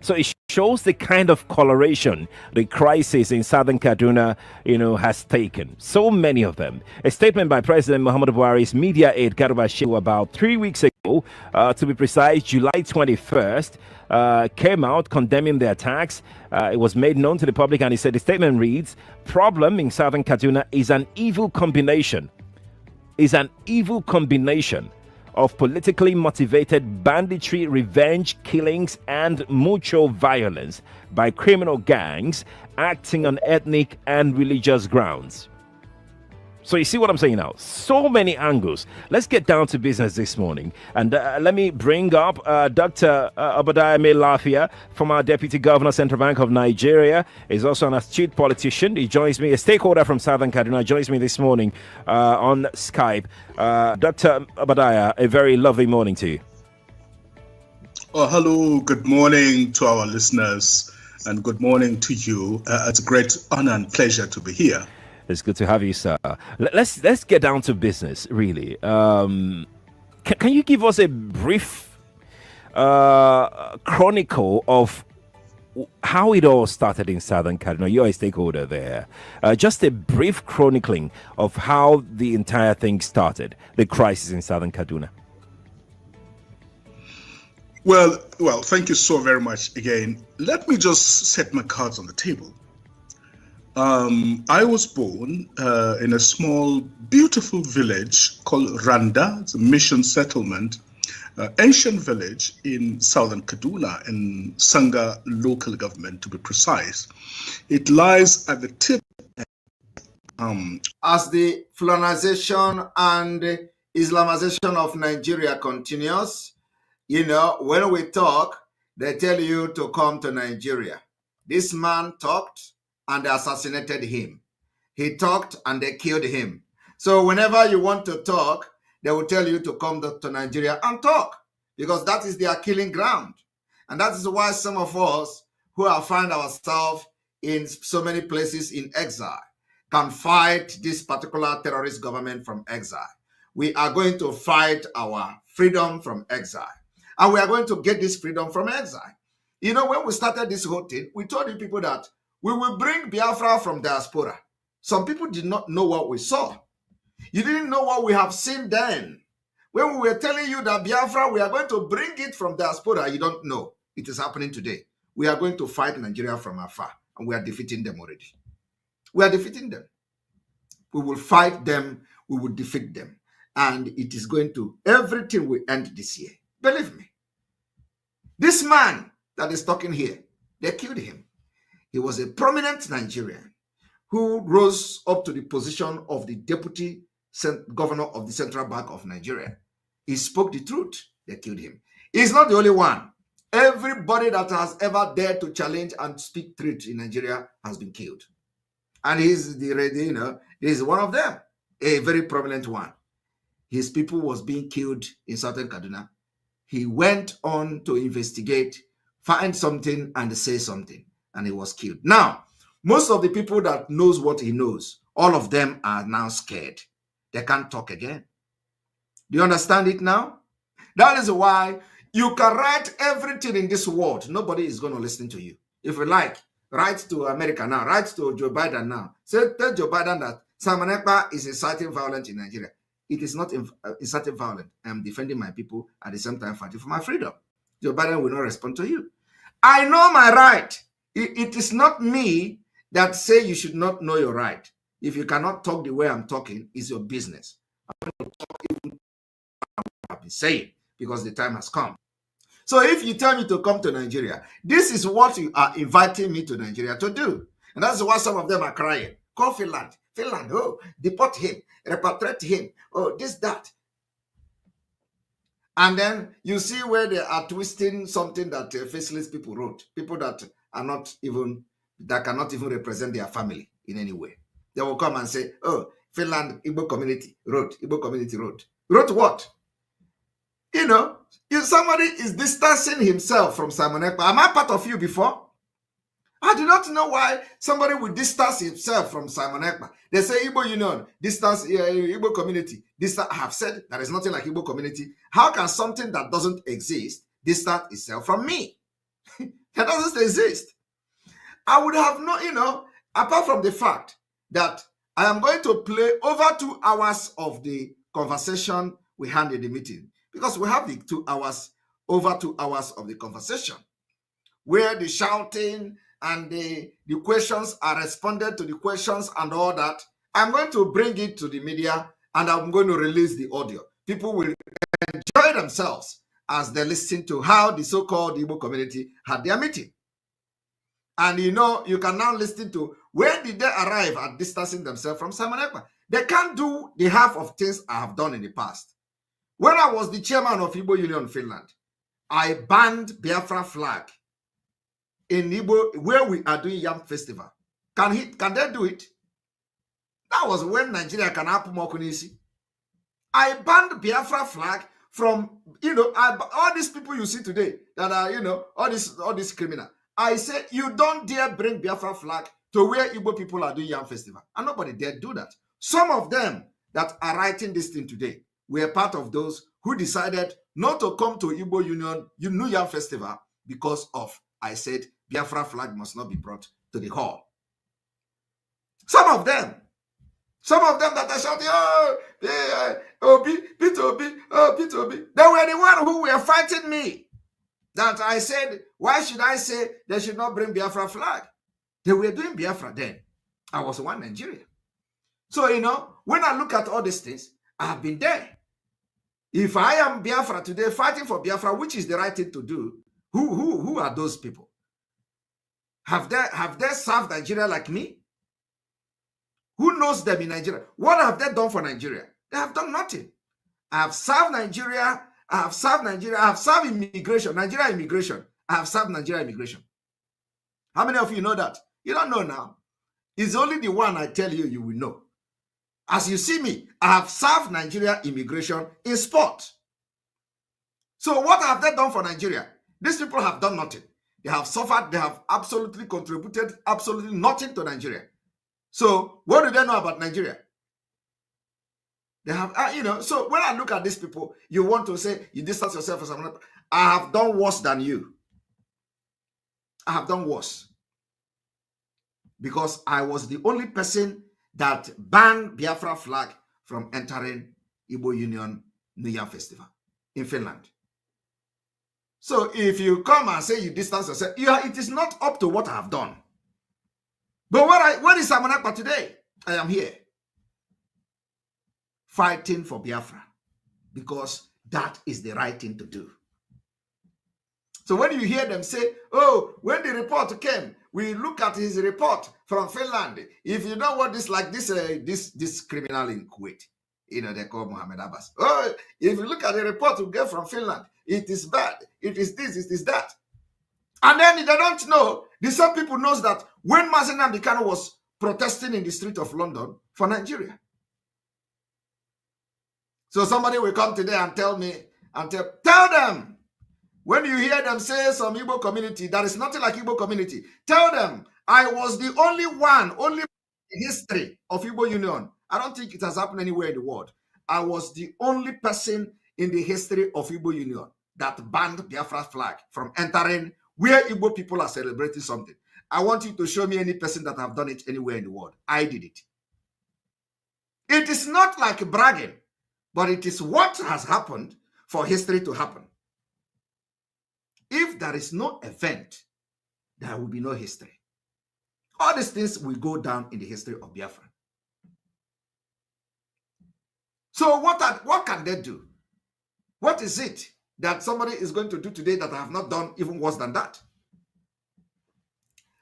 Speaker 15: So it shows the kind of coloration the crisis in southern Kaduna, has taken. So many of them. A statement by President Muhammadu Buhari's media aide Garba Shehu about 3 weeks ago, to be precise, July 21st, came out condemning the attacks. It was made known to the public, and he said the statement reads, "Problem in southern Kaduna is an evil combination. Of politically motivated banditry, revenge killings, and mutual violence by criminal gangs acting on ethnic and religious grounds." So you see what I'm saying now? So many angles. Let's get down to business this morning. And let me bring up Dr. Obadiah Lafia, former Deputy Governor, Central Bank of Nigeria. He's also an astute politician. He joins me, a stakeholder from Southern Kaduna, joins me this morning on Skype. Dr. Obadiah, a very lovely morning to you.
Speaker 16: Oh, hello. Good morning to our listeners and good morning to you. It's a great honor and pleasure to be here.
Speaker 15: It's good to have you, sir. Let's get down to business, really. Can you give us a brief chronicle of how it all started in Southern Kaduna? You're a stakeholder there. Just a brief chronicling of how the entire thing started, the crisis in Southern Kaduna.
Speaker 16: Well, thank you so very much again. Let me just set my cards on the table. I was born in a small, beautiful village called Randa. It's a mission settlement, ancient village in southern Kaduna, in Sanga local government, to be precise. It lies at the tip.
Speaker 2: As the Fulanization and Islamization of Nigeria continues, you know, when we talk, they tell you to come to Nigeria. This man talked, and they assassinated him. He talked and they killed him. So whenever you want to talk, they will tell you to come to Nigeria and talk, because that is their killing ground. And that is why some of us who have found ourselves in so many places in exile can fight this particular terrorist government from exile. We are going to fight our freedom from exile. And we are going to get this freedom from exile. You know, when we started this whole thing, we told you people that we will bring Biafra from diaspora. Some people did not know what we saw. You didn't know what we have seen then. When we were telling you that Biafra, we are going to bring it from diaspora, you don't know. It is happening today. We are going to fight Nigeria from afar, and we are defeating them already. We are defeating them. We will fight them. We will defeat them. And it is going to, everything will end this year. Believe me. This man that is talking here, they killed him. He was a prominent Nigerian who rose up to the position of the deputy governor of the Central Bank of Nigeria. He spoke the truth. They killed him. He's not the only one. Everybody that has ever dared to challenge and speak truth in Nigeria has been killed. And he's one of them, a very prominent one. His people was being killed in Southern Kaduna. He went on to investigate, find something and say something. And he was killed. Now, most of the people that knows what he knows, all of them are now scared. They can't talk again. Do you understand it now? That is why you can write everything in this world. Nobody is going to listen to you. If you like, write to America now. Write to Joe Biden now. Tell Joe Biden that Simon Ekpa is inciting violence in Nigeria. It is not inciting violence. I am defending my people at the same time fighting for my freedom. Joe Biden will not respond to you. I know my right. It is not me that say you should not know your right. If you cannot talk the way I'm talking, it's your business. I'm going to talk even what I've been saying, because the time has come. So if you tell me to come to Nigeria, this is what you are inviting me to Nigeria to do. And that's why some of them are crying. Call Finland. Finland, oh, deport him, repatriate him, oh, this, that. And then you see where they are twisting something that faceless people wrote. People that are not even, that cannot even represent their family in any way. They will come and say, oh, Finland, Igbo community wrote. Igbo community wrote. Wrote what? You know, if somebody is distancing himself from Simon Ekpa, am I part of you before? I do not know why somebody would distance himself from Simon Ekpa. They say Igbo Union, distance, Igbo community. I have said there is nothing like Igbo community. How can something that doesn't exist distance itself from me? That doesn't exist. I would have no, apart from the fact that I am going to play over 2 hours of the conversation we had in the meeting, because we have the 2 hours, over 2 hours of the conversation, where the shouting and the questions are responded to the questions and all that. I'm going to bring it to the media and I'm going to release the audio. People will enjoy themselves as they listen to how the so-called Igbo community had their meeting. And you can now listen to when did they arrive at distancing themselves from Simon Ekpa. They can't do the half of things I have done in the past. When I was the chairman of Igbo Union Finland, I banned Biafra flag in Igbo where we are doing Yam Festival. Can they do it? That was when Nigeria can happen more. I banned Biafra flag from, all these people you see today that are, all this criminal. I said, you don't dare bring Biafra flag to where Igbo people are doing Yam Festival. And nobody dare do that. Some of them that are writing this thing today were part of those who decided not to come to Igbo Union New Yam Festival because of, I said, Biafra flag must not be brought to the hall. Some of them that are shouting, Obi, Peter Obi, Peter Obi. They were the one who were fighting me. That I said, why should I say they should not bring Biafra flag? They were doing Biafra then. I was one Nigeria. So, when I look at all these things, I have been there. If I am Biafra today, fighting for Biafra, which is the right thing to do, who are those people? Have they served Nigeria like me? Who knows them in Nigeria? What have they done for Nigeria? They have done nothing. I have served Nigeria. I have served immigration, Nigeria immigration. I have served Nigeria immigration. How many of you know that? You don't know now. It's only the one I tell you, you will know. As you see me, I have served Nigeria immigration in sport. So what have they done for Nigeria? These people have done nothing. They have suffered. They have absolutely contributed absolutely nothing to Nigeria. So what do they know about Nigeria? They have, so when I look at these people, you want to say, you distance yourself from someone. I have done worse than you. I have done worse. Because I was the only person that banned Biafra flag from entering Igbo Union New Year Festival in Finland. So if you come and say you distance yourself, it is not up to what I have done. But what is Samonakpa today? I am here fighting for Biafra because that is the right thing to do. So when you hear them say, oh, when the report came, we look at his report from Finland. If you know what this criminal in Kuwait, they call Mohammed Abbas. Oh, if you look at the report we get from Finland, it is bad. It is this, it is that. And then they don't know. Some people knows that when Mazi Nnamdi Kanu was protesting in the street of London for Nigeria. So somebody will come today and tell me, and tell them, when you hear them say some Igbo community, that is nothing like Igbo community, tell them, I was the only history of Igbo Union. I don't think it has happened anywhere in the world. I was the only person in the history of Igbo Union that banned Biafra flag from entering where Igbo people are celebrating something. I want you to show me any person that have done it anywhere in the world. I did it. It is not like bragging, but it is what has happened for history to happen. If there is no event, there will be no history. All these things will go down in the history of Biafra. So what can they do? What is it that somebody is going to do today that I have not done even worse than that?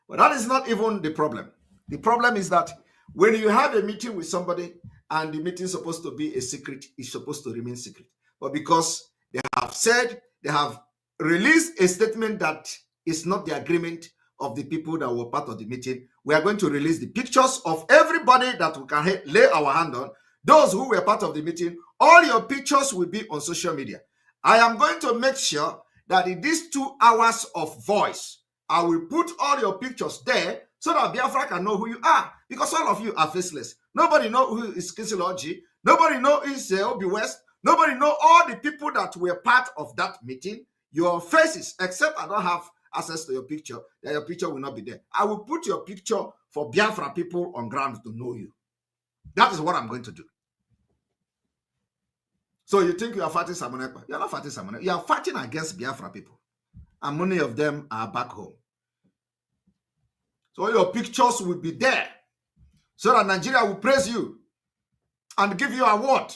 Speaker 2: But that is not even the problem. The problem is that when you have a meeting with somebody and the meeting is supposed to be a secret, it's supposed to remain secret. But because they have released a statement that is not the agreement of the people that were part of the meeting, we are going to release the pictures of everybody that we can lay our hand on. Those who were part of the meeting, all your pictures will be on social media. I am going to make sure that in these 2 hours of voice, I will put all your pictures there so that Biafra can know who you are. Because all of you are faceless. Nobody knows who is Kisiloji. Nobody knows who is Obi West. Nobody knows all the people that were part of that meeting. Your faces, except I don't have access to your picture, that your picture will not be there. I will put your picture for Biafra people on ground to know you. That is what I'm going to do. So you think you are fighting Samonekpa? You are not fighting Samonekpa. You are fighting against Biafra people. And many of them are back home. So your pictures will be there. So that Nigeria will praise you and give you an award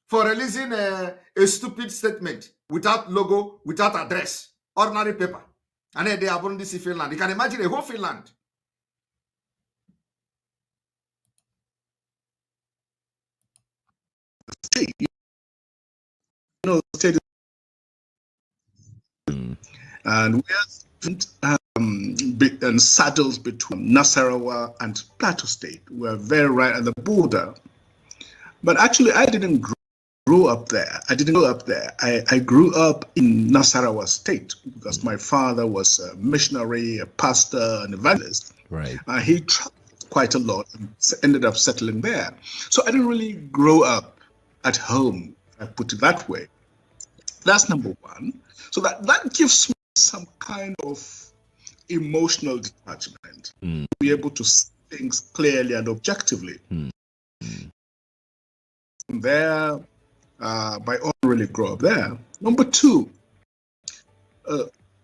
Speaker 2: for releasing a stupid statement without logo, without address, ordinary paper. And then they have only this Finland. You can imagine a whole Finland.
Speaker 16: state. You know, the state and we are and saddles between Nasarawa and Plateau State. We are very right at the border. But actually, I didn't grow up there. I didn't grow up there. I grew up in Nasarawa State because my father was a missionary, a pastor, an evangelist.
Speaker 15: Right.
Speaker 16: He traveled quite a lot and ended up settling there. So I didn't really grow up at home, I put it that way. That's number one. So that gives me some kind of emotional detachment, to be able to see things clearly and objectively. There, my own really grew up there. Number two,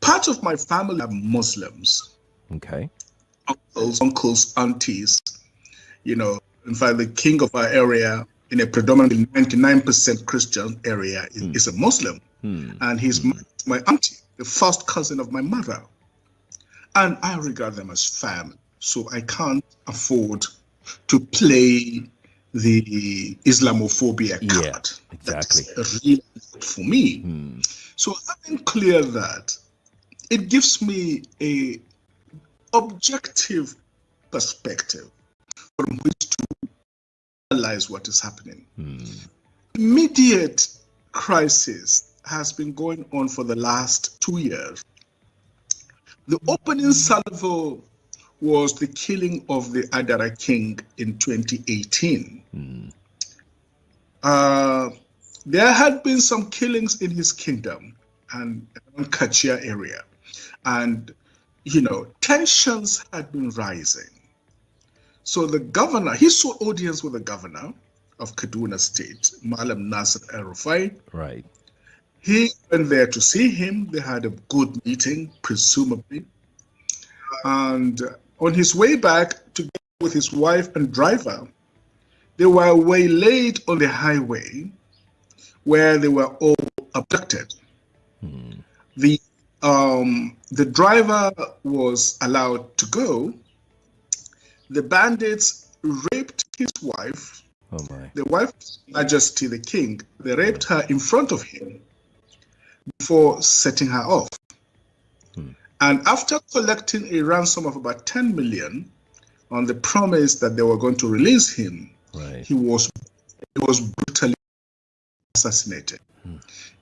Speaker 16: part of my family are Muslims.
Speaker 15: Okay.
Speaker 16: Uncles, aunties, you know. In fact, the king of our area, in a predominantly 99% Christian area, is a Muslim. And he's my auntie, the first cousin of my mother. And I regard them as family. So I can't afford to play the Islamophobia card.
Speaker 15: Exactly.
Speaker 16: That's really good for me. So having cleared that, it gives me a objective perspective from which to analyze what is happening. Immediate crisis has been going on for the last 2 years. The opening salvo was the killing of the Adara king in 2018. There had been some killings in his kingdom and in Kachia area. And, you know, tensions had been rising. So the governor, he sought audience with the governor of Kaduna State, Malam Nasir El-Rufai.
Speaker 15: Right.
Speaker 16: He went there to see him. They had a good meeting, presumably. And on his way back, together with his wife and driver, they were waylaid on the highway where they were all abducted. The driver was allowed to go. The bandits raped his wife.
Speaker 15: Oh my.
Speaker 16: The wife's Majesty the King, they raped her in front of him before setting her off. And after collecting a ransom of about 10 million on the promise that they were going to release him, he was brutally assassinated.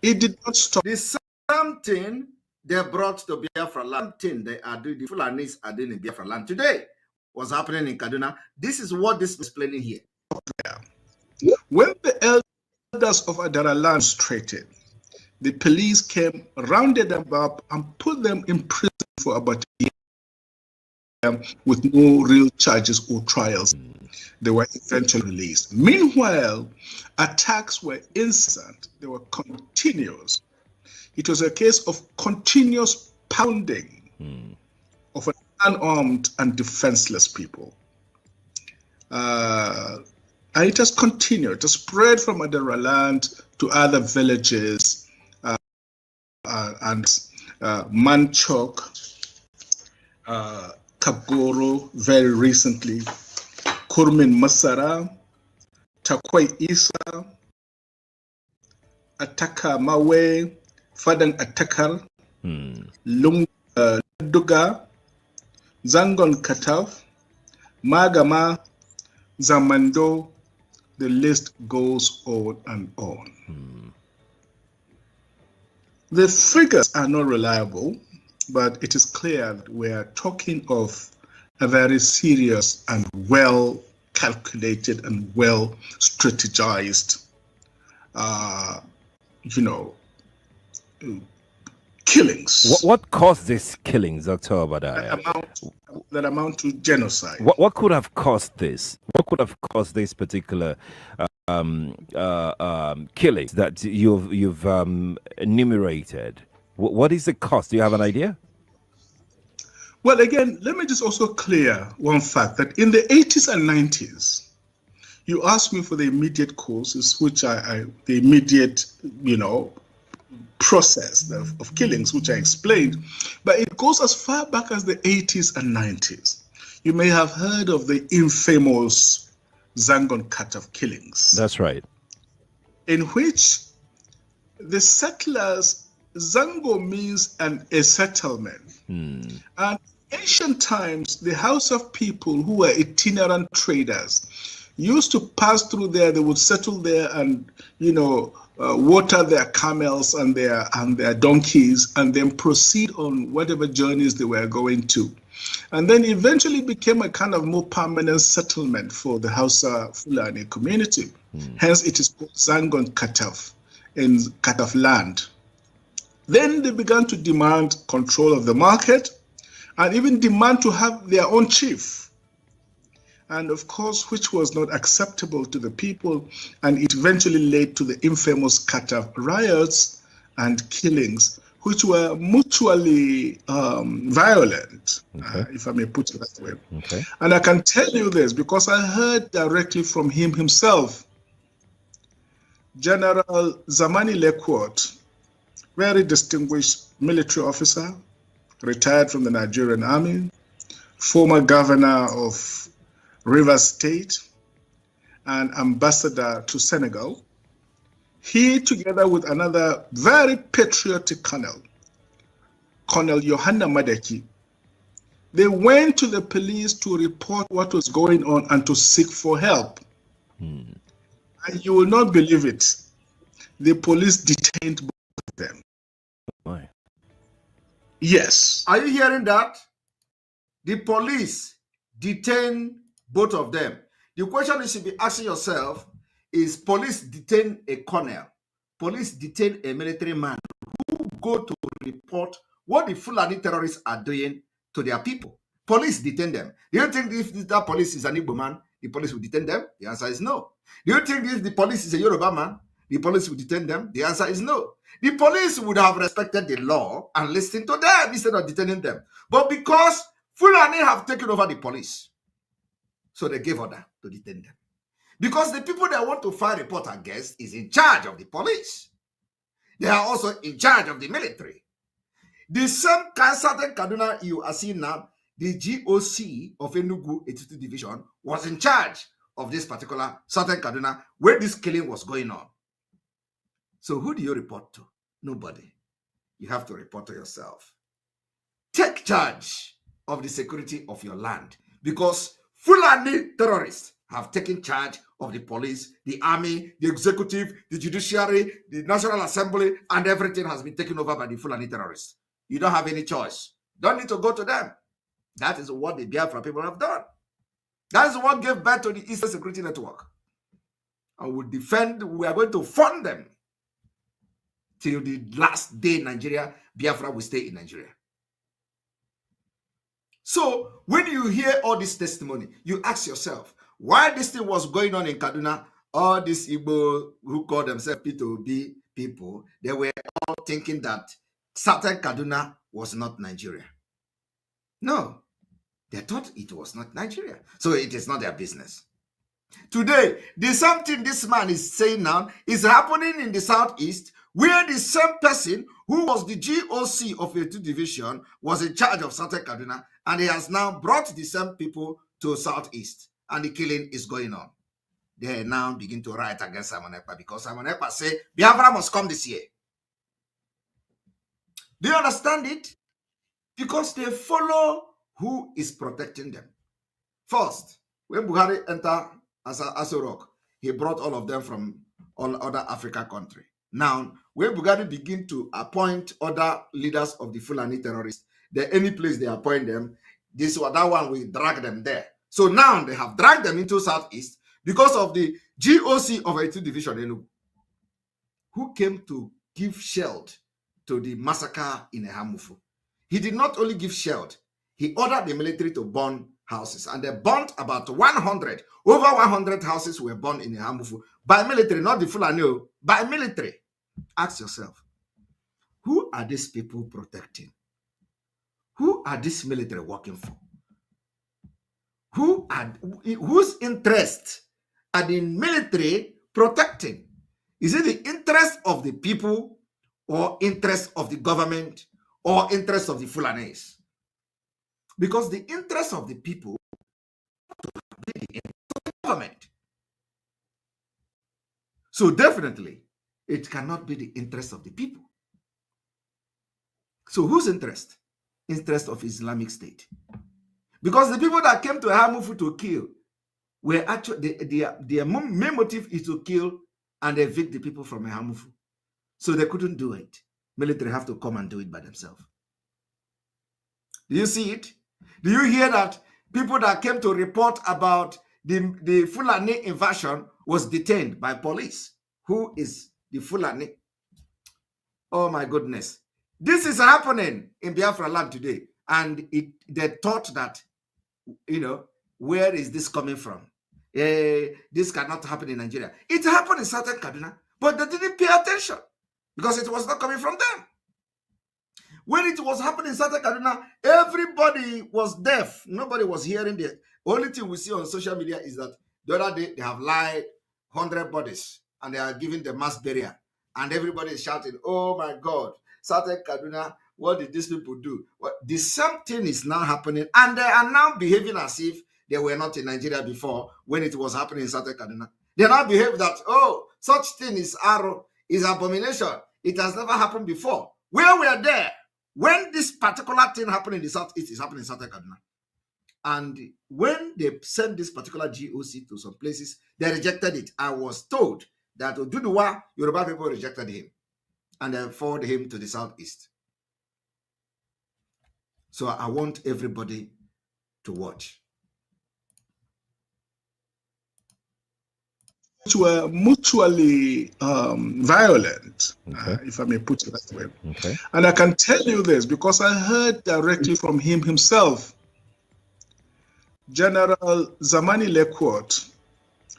Speaker 16: It did not stop.
Speaker 2: The same thing they brought to Biafra land, thing they are doing, the Fulanis are doing in Biafra land today, was happening in Kaduna. This is what this is explaining here.
Speaker 16: When the elders of Adara land straightened, the police came, rounded them up, and put them in prison for about a year with no real charges or trials. They were eventually released. Meanwhile, attacks were incessant. They were continuous. It was a case of continuous pounding of an unarmed and defenseless people. And it has continued to spread from Adara land to other villages, and Manchok, Kabgoro very recently, Kurmin Masara, Takwai Isa, Ataka Mawe, Fadang Atakar, Duga, Zangon Katav, Magama, Zamando, the list goes on and on. The figures are not reliable, but it is clear that we are talking of a very serious and well calculated and well strategized, killings.
Speaker 15: What caused these killings, Dr. Obadiah?
Speaker 16: That amount to genocide.
Speaker 15: What could have caused this? What could have caused this particular killings that you've enumerated? What is the cost? Do you have an idea?
Speaker 16: Well, again, let me just also clear one fact that in the 80s and 90s, you asked me for the immediate causes, which the immediate, process of killings, which I explained, but it goes as far back as the 80s and 90s. You may have heard of the infamous Zangon Kataf killings.
Speaker 15: That's right.
Speaker 16: in which the settlers, Zango means a settlement. And in ancient times, the house of people who were itinerant traders used to pass through there. They would settle there and, water their camels and their donkeys, and then proceed on whatever journeys they were going to. And then eventually became a kind of more permanent settlement for the Hausa Fulani community. Hence, it is called Zangon Kataf, in Kataf land. Then they began to demand control of the market and even demand to have their own chief. And of course, which was not acceptable to the people, and it eventually led to the infamous Kataf riots and killings, which were mutually violent, if I may put it that way.
Speaker 15: Okay.
Speaker 16: And I can tell you this because I heard directly from him himself. General Zamani Lekwot, very distinguished military officer, retired from the Nigerian Army, former governor of Rivers State, and ambassador to Senegal. He, together with another very patriotic colonel, Colonel Johanna Madeki, they went to the police to report what was going on and to seek for help. And you will not believe it. The police detained both of them.
Speaker 15: Why?
Speaker 16: Yes.
Speaker 2: Are you hearing that? The police detained both of them. The question you should be asking yourself is, police detain a colonel, police detain a military man who go to report what the Fulani terrorists are doing to their people. Police detain them. Do you think if that police is an Igbo man, the police will detain them? The answer is no. Do you think if the police is a Yoruba man, the police will detain them? The answer is no. The police would have respected the law and listened to them instead of detaining them. But because Fulani have taken over the police, so they gave order to detain them. Because the people they want to file report against is in charge of the police. They are also in charge of the military. The same Southern Kaduna you are seeing now, the GOC of Enugu 82 Division was in charge of this particular Southern Kaduna where this killing was going on. So who do you report to? Nobody. You have to report to yourself. Take charge of the security of your land, because Fulani terrorists have taken charge of the police, the army, the executive, the judiciary, the National Assembly, and everything has been taken over by the Fulani terrorists. You don't have any choice. Don't need to go to them. That is what the Biafra people have done. That is what gave birth to the Eastern Security Network. And we are going to fund them till the last day Biafra will stay in Nigeria. So when you hear all this testimony, you ask yourself, why this thing was going on in Kaduna, all these Igbo who call themselves P2B people, they were all thinking that Southern Kaduna was not Nigeria. No, they thought it was not Nigeria. So it is not their business. Today, the same thing this man is saying now is happening in the Southeast, where the same person who was the GOC of a 2 division was in charge of Southern Kaduna, and he has now brought the same people to Southeast, and the killing is going on. They now begin to write against Simon Ekpa because Simon Ekpa say Biafra must come this year. Do you understand it? Because they follow who is protecting them. First, when Buhari entered as a rock, he brought all of them from all other African countries. Now, when Buhari begin to appoint other leaders of the Fulani terrorists, any place they appoint them, this or that one will drag them there. So now they have dragged them into Southeast because of the GOC of 82 Division Enugu, who came to give shield to the massacre in Ehamufu. He did not only give shield, he ordered the military to burn houses, and they burnt about 100. Over 100 houses were burned in Ehamufu by military, not the Fulani, by military. Ask yourself, who are these people protecting? Who are these military working for? Whose interest are the military protecting? Is it the interest of the people, or interest of the government, or interest of the Fulanis? Because the interest of the people is the government. So definitely, it cannot be the interest of the people. So whose interest? Interest of Islamic State. Because the people that came to Hamufu to kill were actually, their main motive is to kill and evict the people from Hamufu. So they couldn't do it. Military have to come and do it by themselves. Do you see it? Do you hear that people that came to report about the Fulani invasion was detained by police? Who is the Fulani? Oh my goodness. This is happening in Biafra land today. And they thought that, you know, where is this coming from? This cannot happen in Nigeria. It happened in southern Kaduna, but they didn't pay attention because it was not coming from them. When it was happening in southern Kaduna, everybody was deaf. Nobody was hearing the only thing we see on social media is that the other day they have lied 100 bodies and they are giving the mass burial. And everybody is shouting, oh my God, southern Kaduna, what did these people do? Well, the same thing is now happening, and they are now behaving as if they were not in Nigeria before when it was happening in southern Kaduna. They now behave that, oh, such thing is arrow, is abomination. It has never happened before. We were there when this particular thing happened in the southeast, is happening in southern Kaduna. And when they sent this particular GOC to some places, they rejected it. I was told that Oduduwa, Yoruba people rejected him and then forwarded him to the southeast. So I want everybody to watch.
Speaker 16: Which were mutually violent, if I may put it that way.
Speaker 15: Okay.
Speaker 16: And I can tell you this because I heard directly from him himself. General Zamani Lekwot,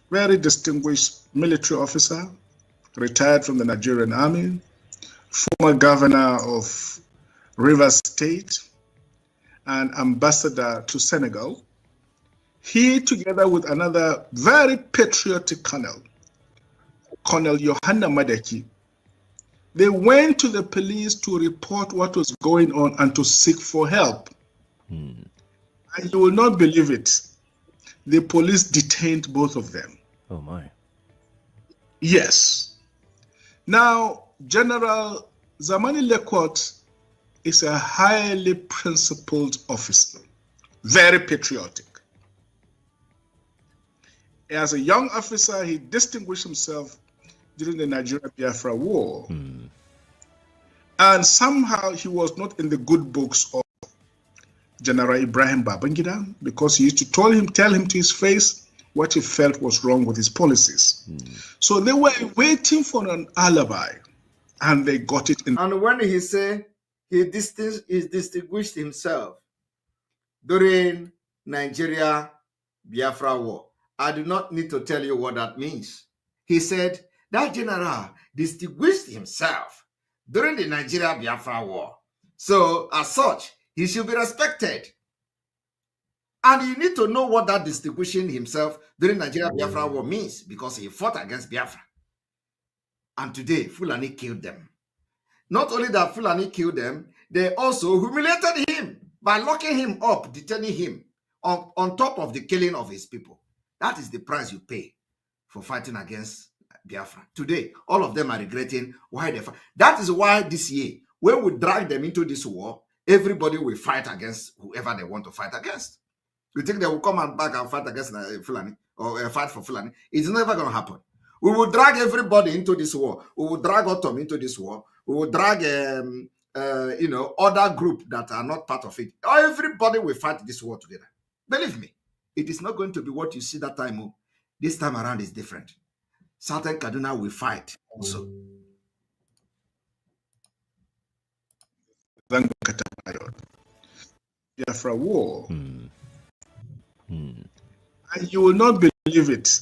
Speaker 16: very distinguished military officer, retired from the Nigerian Army, former governor of Rivers State, and ambassador to Senegal. He, together with another very patriotic colonel, Colonel Johanna Madeki, they went to the police to report what was going on and to seek for help. And you will not believe it. The police detained both of them.
Speaker 15: Oh my.
Speaker 16: Yes. Now, General Zamani Lekwot is a highly principled officer, very patriotic. As a young officer, he distinguished himself during the Nigeria-Biafra War. And somehow he was not in the good books of General Ibrahim Babangida because he used to tell him to his face what he felt was wrong with his policies. So they were waiting for an alibi, and they got it.
Speaker 2: And when he said he distinguished himself during Nigeria-Biafra War, I do not need to tell you what that means. He said that general distinguished himself during the Nigeria-Biafra War. So as such, he should be respected. And you need to know what that distinguishing himself during Nigeria-Biafra War means, because he fought against Biafra. And today, Fulani killed them. Not only that Fulani killed them, they also humiliated him by locking him up, detaining him on top of the killing of his people. That is the price you pay for fighting against Biafra. Today, all of them are regretting why they fight. That is why this year, when we drag them into this war, everybody will fight against whoever they want to fight against. You think they will come back and fight against Fulani or fight for Fulani? It's never going to happen. We will drag everybody into this war. We will drag Autumn into this war. We will drag, other group that are not part of it. Everybody will fight this war together. Believe me, it is not going to be what you see that time. This time around is different. Southern Kaduna will fight also.
Speaker 16: Biafra War. And you will not believe it.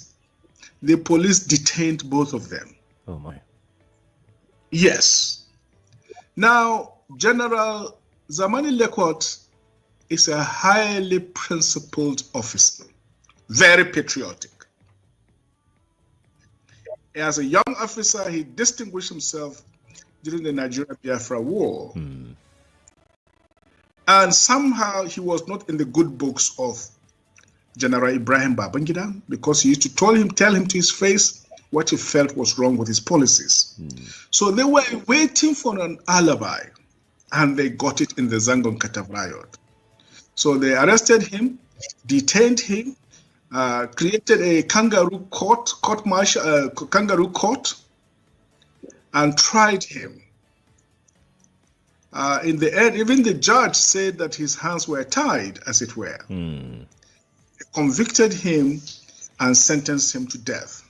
Speaker 16: The police detained both of them.
Speaker 15: Oh my.
Speaker 16: Yes. Now, General Zamani Lekwot is a highly principled officer, very patriotic. As a young officer, he distinguished himself during the Nigeria-Biafra War. And somehow he was not in the good books of General Ibrahim Babangida because he used to tell him to his face what he felt was wrong with his policies. So they were waiting for an alibi, and they got it in the Zangon Kataf riot. So they arrested him, detained him, created a kangaroo court, kangaroo court, and tried him. In the end, even the judge said that his hands were tied, as it were. Convicted him and sentenced him to death.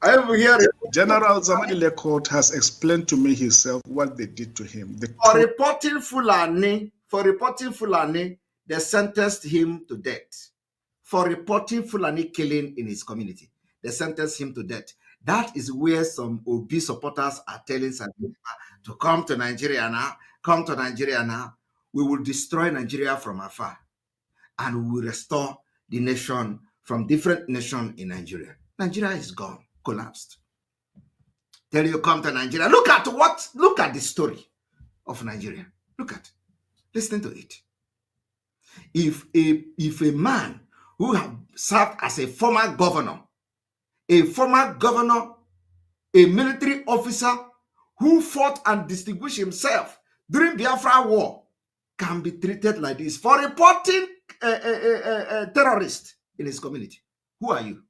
Speaker 2: I have here
Speaker 16: General Zamani Lekot has explained to me himself what they did to him.
Speaker 2: For reporting Fulani, they sentenced him to death. For reporting Fulani killing in his community, they sentenced him to death. That is where some OB supporters are telling Sadiqa to come to Nigeria now. Come to Nigeria now. We will destroy Nigeria from afar, and we will restore the nation from different nations in Nigeria. Nigeria is gone, collapsed. Tell you come to Nigeria. Look at the story of Nigeria. Listen to it. If a man who have served as a former governor, a military officer who fought and distinguished himself during Biafra war, can be treated like this for reporting a terrorist in his community. Who are you?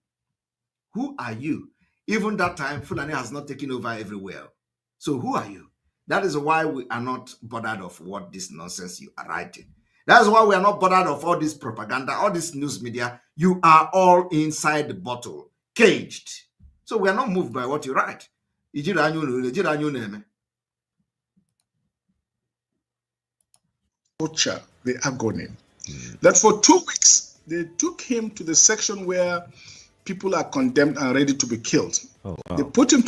Speaker 2: Who are you? Even that time, Fulani has not taken over everywhere. So who are you? That is why we are not bothered of what this nonsense you are writing. That's why we are not bothered of all this propaganda, all this news media. You are all inside the bottle, caged. So we are not moved by what you write.
Speaker 16: Torture, the agony. That for 2 weeks, they took him to the section where people are condemned and ready to be killed.
Speaker 15: Oh, wow.
Speaker 16: They put him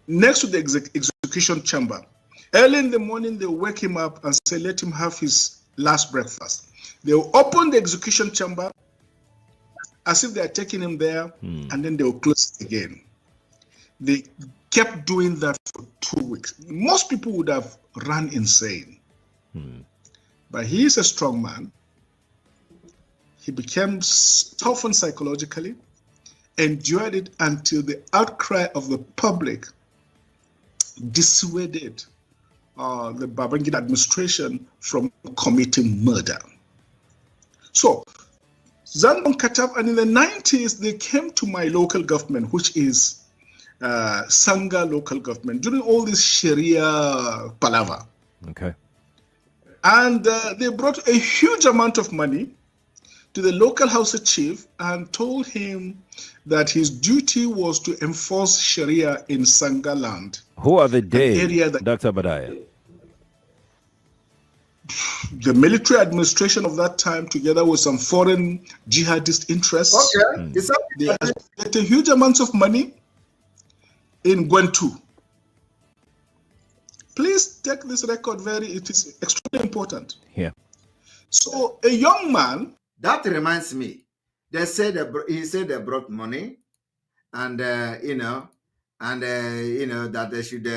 Speaker 16: next to the execution chamber. Early in the morning, they wake him up and say, let him have his last breakfast. They will open the execution chamber as if they are taking him there, and then they will close it again. They kept doing that for 2 weeks. Most people would have run insane. But he is a strong man. He became toughened psychologically, endured it until the outcry of the public dissuaded the Babangida administration from committing murder. So, Zangon Kataf, and in the 90s, they came to my local government, which is Sanga local government, during all this Sharia palaver.
Speaker 15: Okay.
Speaker 16: And they brought a huge amount of money to the local Hausa chief and told him that his duty was to enforce Sharia in Sanga land.
Speaker 15: Who are the Dr. Badaya?
Speaker 16: The military administration of that time, together with some foreign jihadist interests, they get a huge amount of money in Gwentu. Please take this record it is extremely important.
Speaker 15: Yeah.
Speaker 16: So a young man.
Speaker 2: That reminds me. He said they brought money, and that they should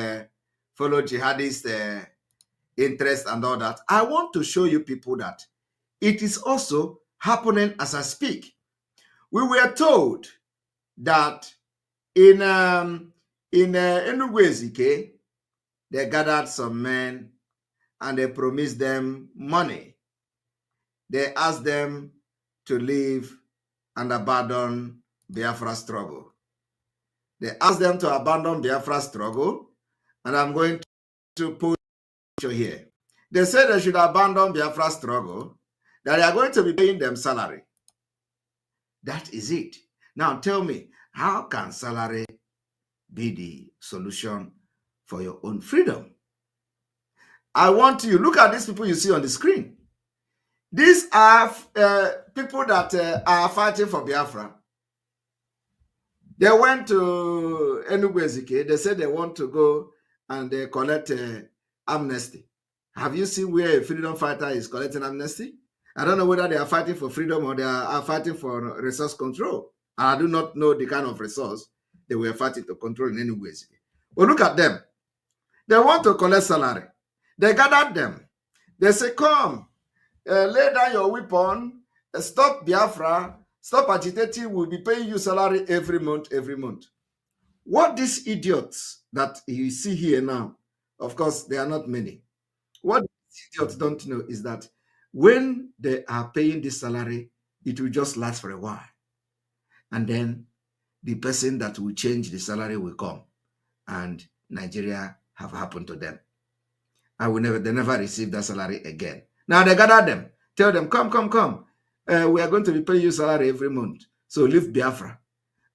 Speaker 2: follow jihadist interest and all that. I want to show you people that it is also happening as I speak. We were told that in Ngozi, they gathered some men and they promised them money. They asked them to leave and abandon Biafra struggle. They asked them to abandon Biafra struggle, and I'm going to put you here. They said they should abandon Biafra struggle, that they are going to be paying them salary. That is it. Now tell me, how can salary be the solution for your own freedom? I want you, look at these people you see on the screen. These are people that are fighting for Biafra. They went to Enugu. They said they want to go and collect amnesty. Have you seen where a freedom fighter is collecting amnesty? I don't know whether they are fighting for freedom or they are fighting for resource control. I do not know the kind of resource they were fighting to control in Enugu. But look at them. They want to collect salary. They gathered them. They say, come. Lay down your weapon, stop Biafra, stop agitating, we'll be paying you salary every month. What these idiots that you see here now, of course, they are not many. What these idiots don't know is that when they are paying this salary, it will just last for a while. And then the person that will change the salary will come, and Nigeria have happened to them. They never receive that salary again. Now they gather them, tell them, come. We are going to be paying you salary every month. So leave Biafra.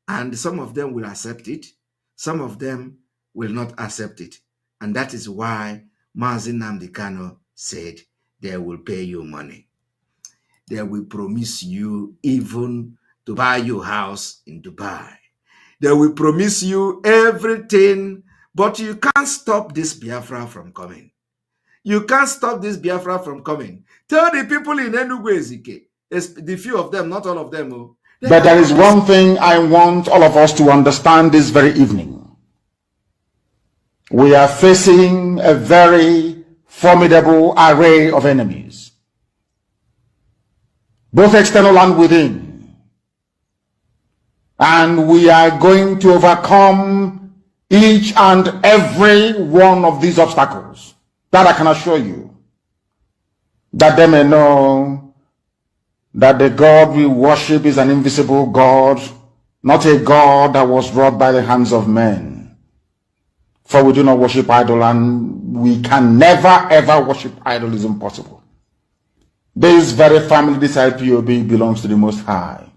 Speaker 2: And some of them will accept it. Some of them will not accept it. And that is why Mazi Nnamdi Kanu said they will pay you money. They will promise you even to buy your house in Dubai. They will promise you everything, but you can't stop this Biafra from coming. You can't stop this Biafra from coming. Tell the people in Enugu, the few of them, not all of them.
Speaker 17: But there is one thing I want all of us to understand this very evening. We are facing a very formidable array of enemies, both external and within. And we are going to overcome each and every one of these obstacles. That I can assure you. That they may know that the God we worship is an invisible God, not a God that was wrought by the hands of men. For we do not worship idol, and we can never ever worship idol. Is impossible. This very family, this IPOB, belongs to the Most High.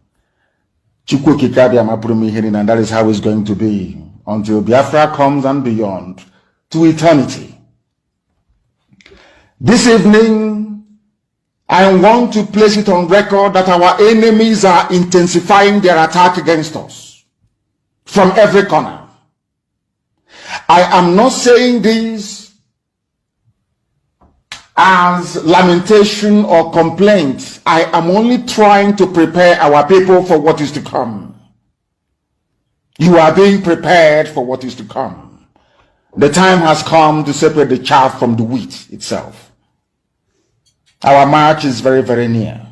Speaker 17: And that is how it's going to be until Biafra comes and beyond to eternity. This evening, I want to place it on record that our enemies are intensifying their attack against us from every corner. I am not saying this as lamentation or complaint. I am only trying to prepare our people for what is to come. You are being prepared for what is to come. The time has come to separate the chaff from the wheat itself. Our march is very, very near.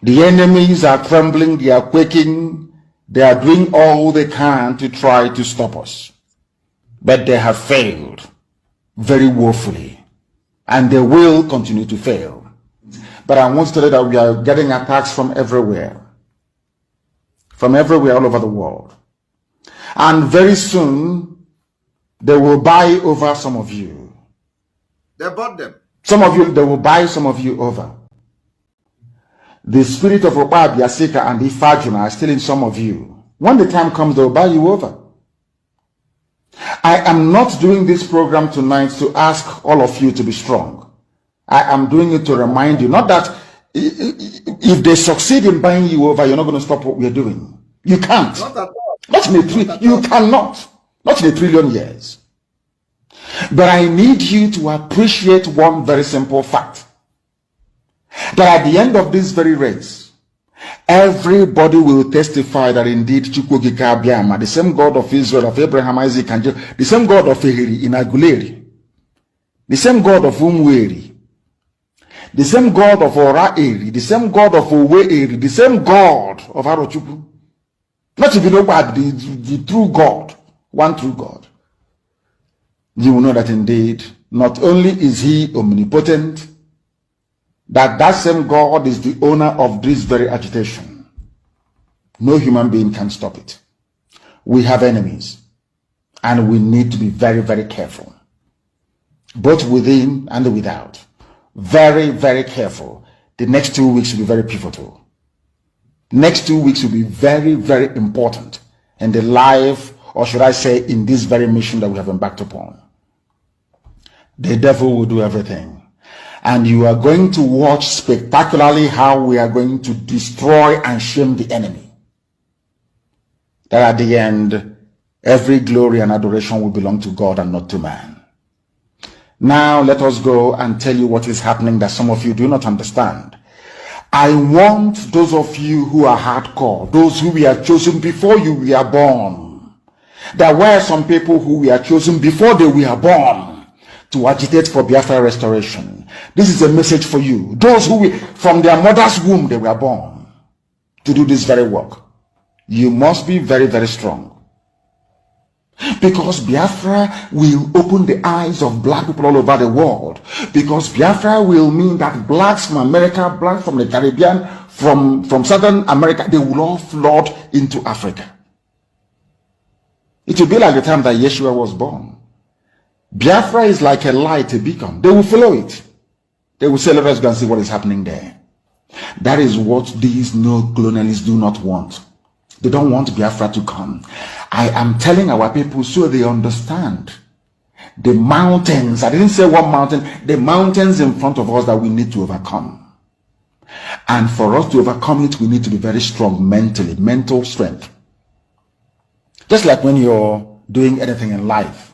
Speaker 17: The enemies are trembling, they are quaking, they are doing all they can to try to stop us. But they have failed very woefully, and they will continue to fail. But I want to tell you that we are getting attacks from everywhere all over the world. And very soon, they will buy over some of you.
Speaker 2: They bought them.
Speaker 17: Some of you, they will buy some of you over. The spirit of Obab, Yasika, and Ifajuna are still in some of you. When the time comes, they will buy you over. I am not doing this program tonight to ask all of you to be strong. I am doing it to remind you, not that if they succeed in buying you over, you're not going to stop what we're doing. You can't.
Speaker 2: Not at all.
Speaker 17: Not in a trillion. You cannot. Not in a trillion years. But I need you to appreciate one very simple fact. That at the end of this very race, everybody will testify that indeed Chukwuokike Abiama, the same God of Israel, of Abraham, Isaac, and Jacob, the same God of Ehiri in Aguleri, the same God of Umweri, the same God of Ora Eri, the same God of Owe Eri, the same God of Arochukwu. Not to be nobody, the true God, one true God. You will know that indeed, not only is he omnipotent, that same God is the owner of this very agitation. No human being can stop it. We have enemies, and we need to be very, very careful, both within and without. Very, very careful. The next 2 weeks will be very pivotal. Next 2 weeks will be very, very important in the life, or should I say, in this very mission that we have embarked upon. The devil will do everything. And you are going to watch spectacularly how we are going to destroy and shame the enemy. That at the end, every glory and adoration will belong to God and not to man. Now let us go and tell you what is happening that some of you do not understand. I want those of you who are hardcore, those who were chosen before you were born. There were some people who were chosen before they were born to agitate for Biafra restoration. This is a message for you. Those who from their mother's womb they were born to do this very work. You must be very, very strong. Because Biafra will open the eyes of black people all over the world. Because Biafra will mean that blacks from America, blacks from the Caribbean, from Southern America, they will all flood into Africa. It will be like the time that Yeshua was born. Biafra is like a light, a beacon. They will follow it. They will say, let us go and see what is happening there. That is what these neo-colonialists do not want. They don't want Biafra to come. I am telling our people so they understand the mountains. I didn't say one mountain, the mountains in front of us that we need to overcome. And for us to overcome it, we need to be very strong mentally, mental strength. Just like when you're doing anything in life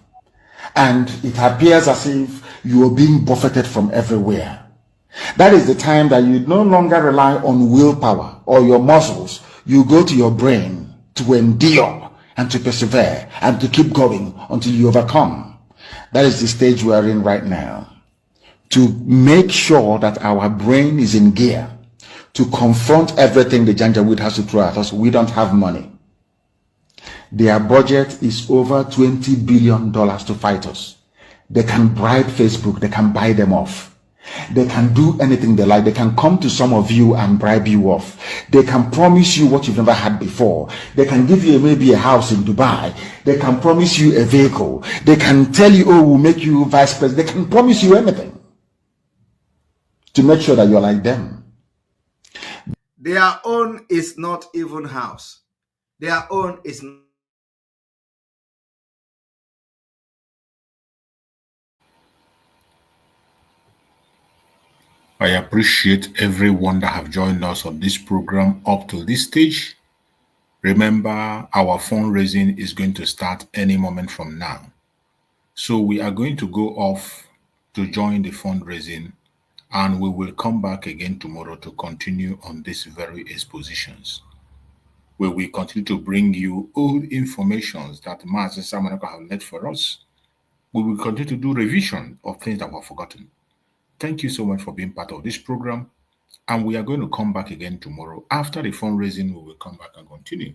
Speaker 17: and it appears as if you are being buffeted from everywhere. That is the time that you no longer rely on willpower or your muscles. You go to your brain to endure and to persevere and to keep going until you overcome. That is the stage we are in right now. To make sure that our brain is in gear to confront everything the Janjaweed has to throw at us. We don't have money. Their budget is over $20 billion to fight us. They can bribe Facebook. They can buy them off. They can do anything they like. They can come to some of you and bribe you off. They can promise you what you've never had before. They can give you maybe a house in Dubai. They can promise you a vehicle. They can tell you, oh, we'll make you vice president. They can promise you anything to make sure that you're like them.
Speaker 2: Their own is not even house. Their own is not.
Speaker 6: I appreciate everyone that have joined us on this program up to this stage. Remember, our fundraising is going to start any moment from now. So we are going to go off to join the fundraising, and we will come back again tomorrow to continue on these very expositions. We will continue to bring you old informations that Master Samanaka have left for us. We will continue to do revision of things that were forgotten. Thank you so much for being part of this program. And we are going to come back again tomorrow. After the fundraising, we will come back and continue.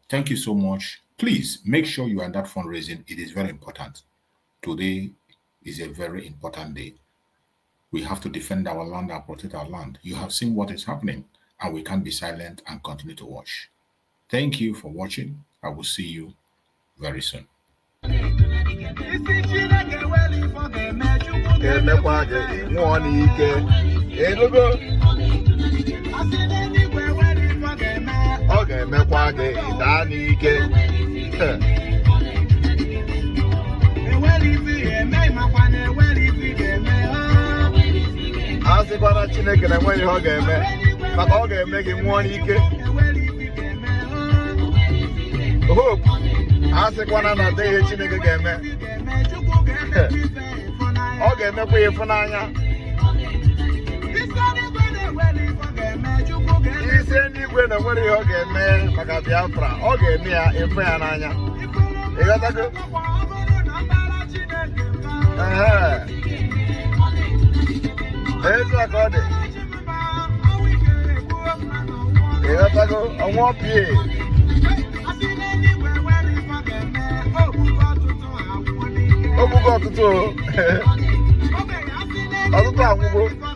Speaker 6: Thank you so much. Please make sure you are in that fundraising. It is very important. Today is a very important day. We have to defend our land and protect our land. You have seen what is happening, and we can't be silent and continue to watch. Thank you for watching. I will see you very soon.
Speaker 18: Obugo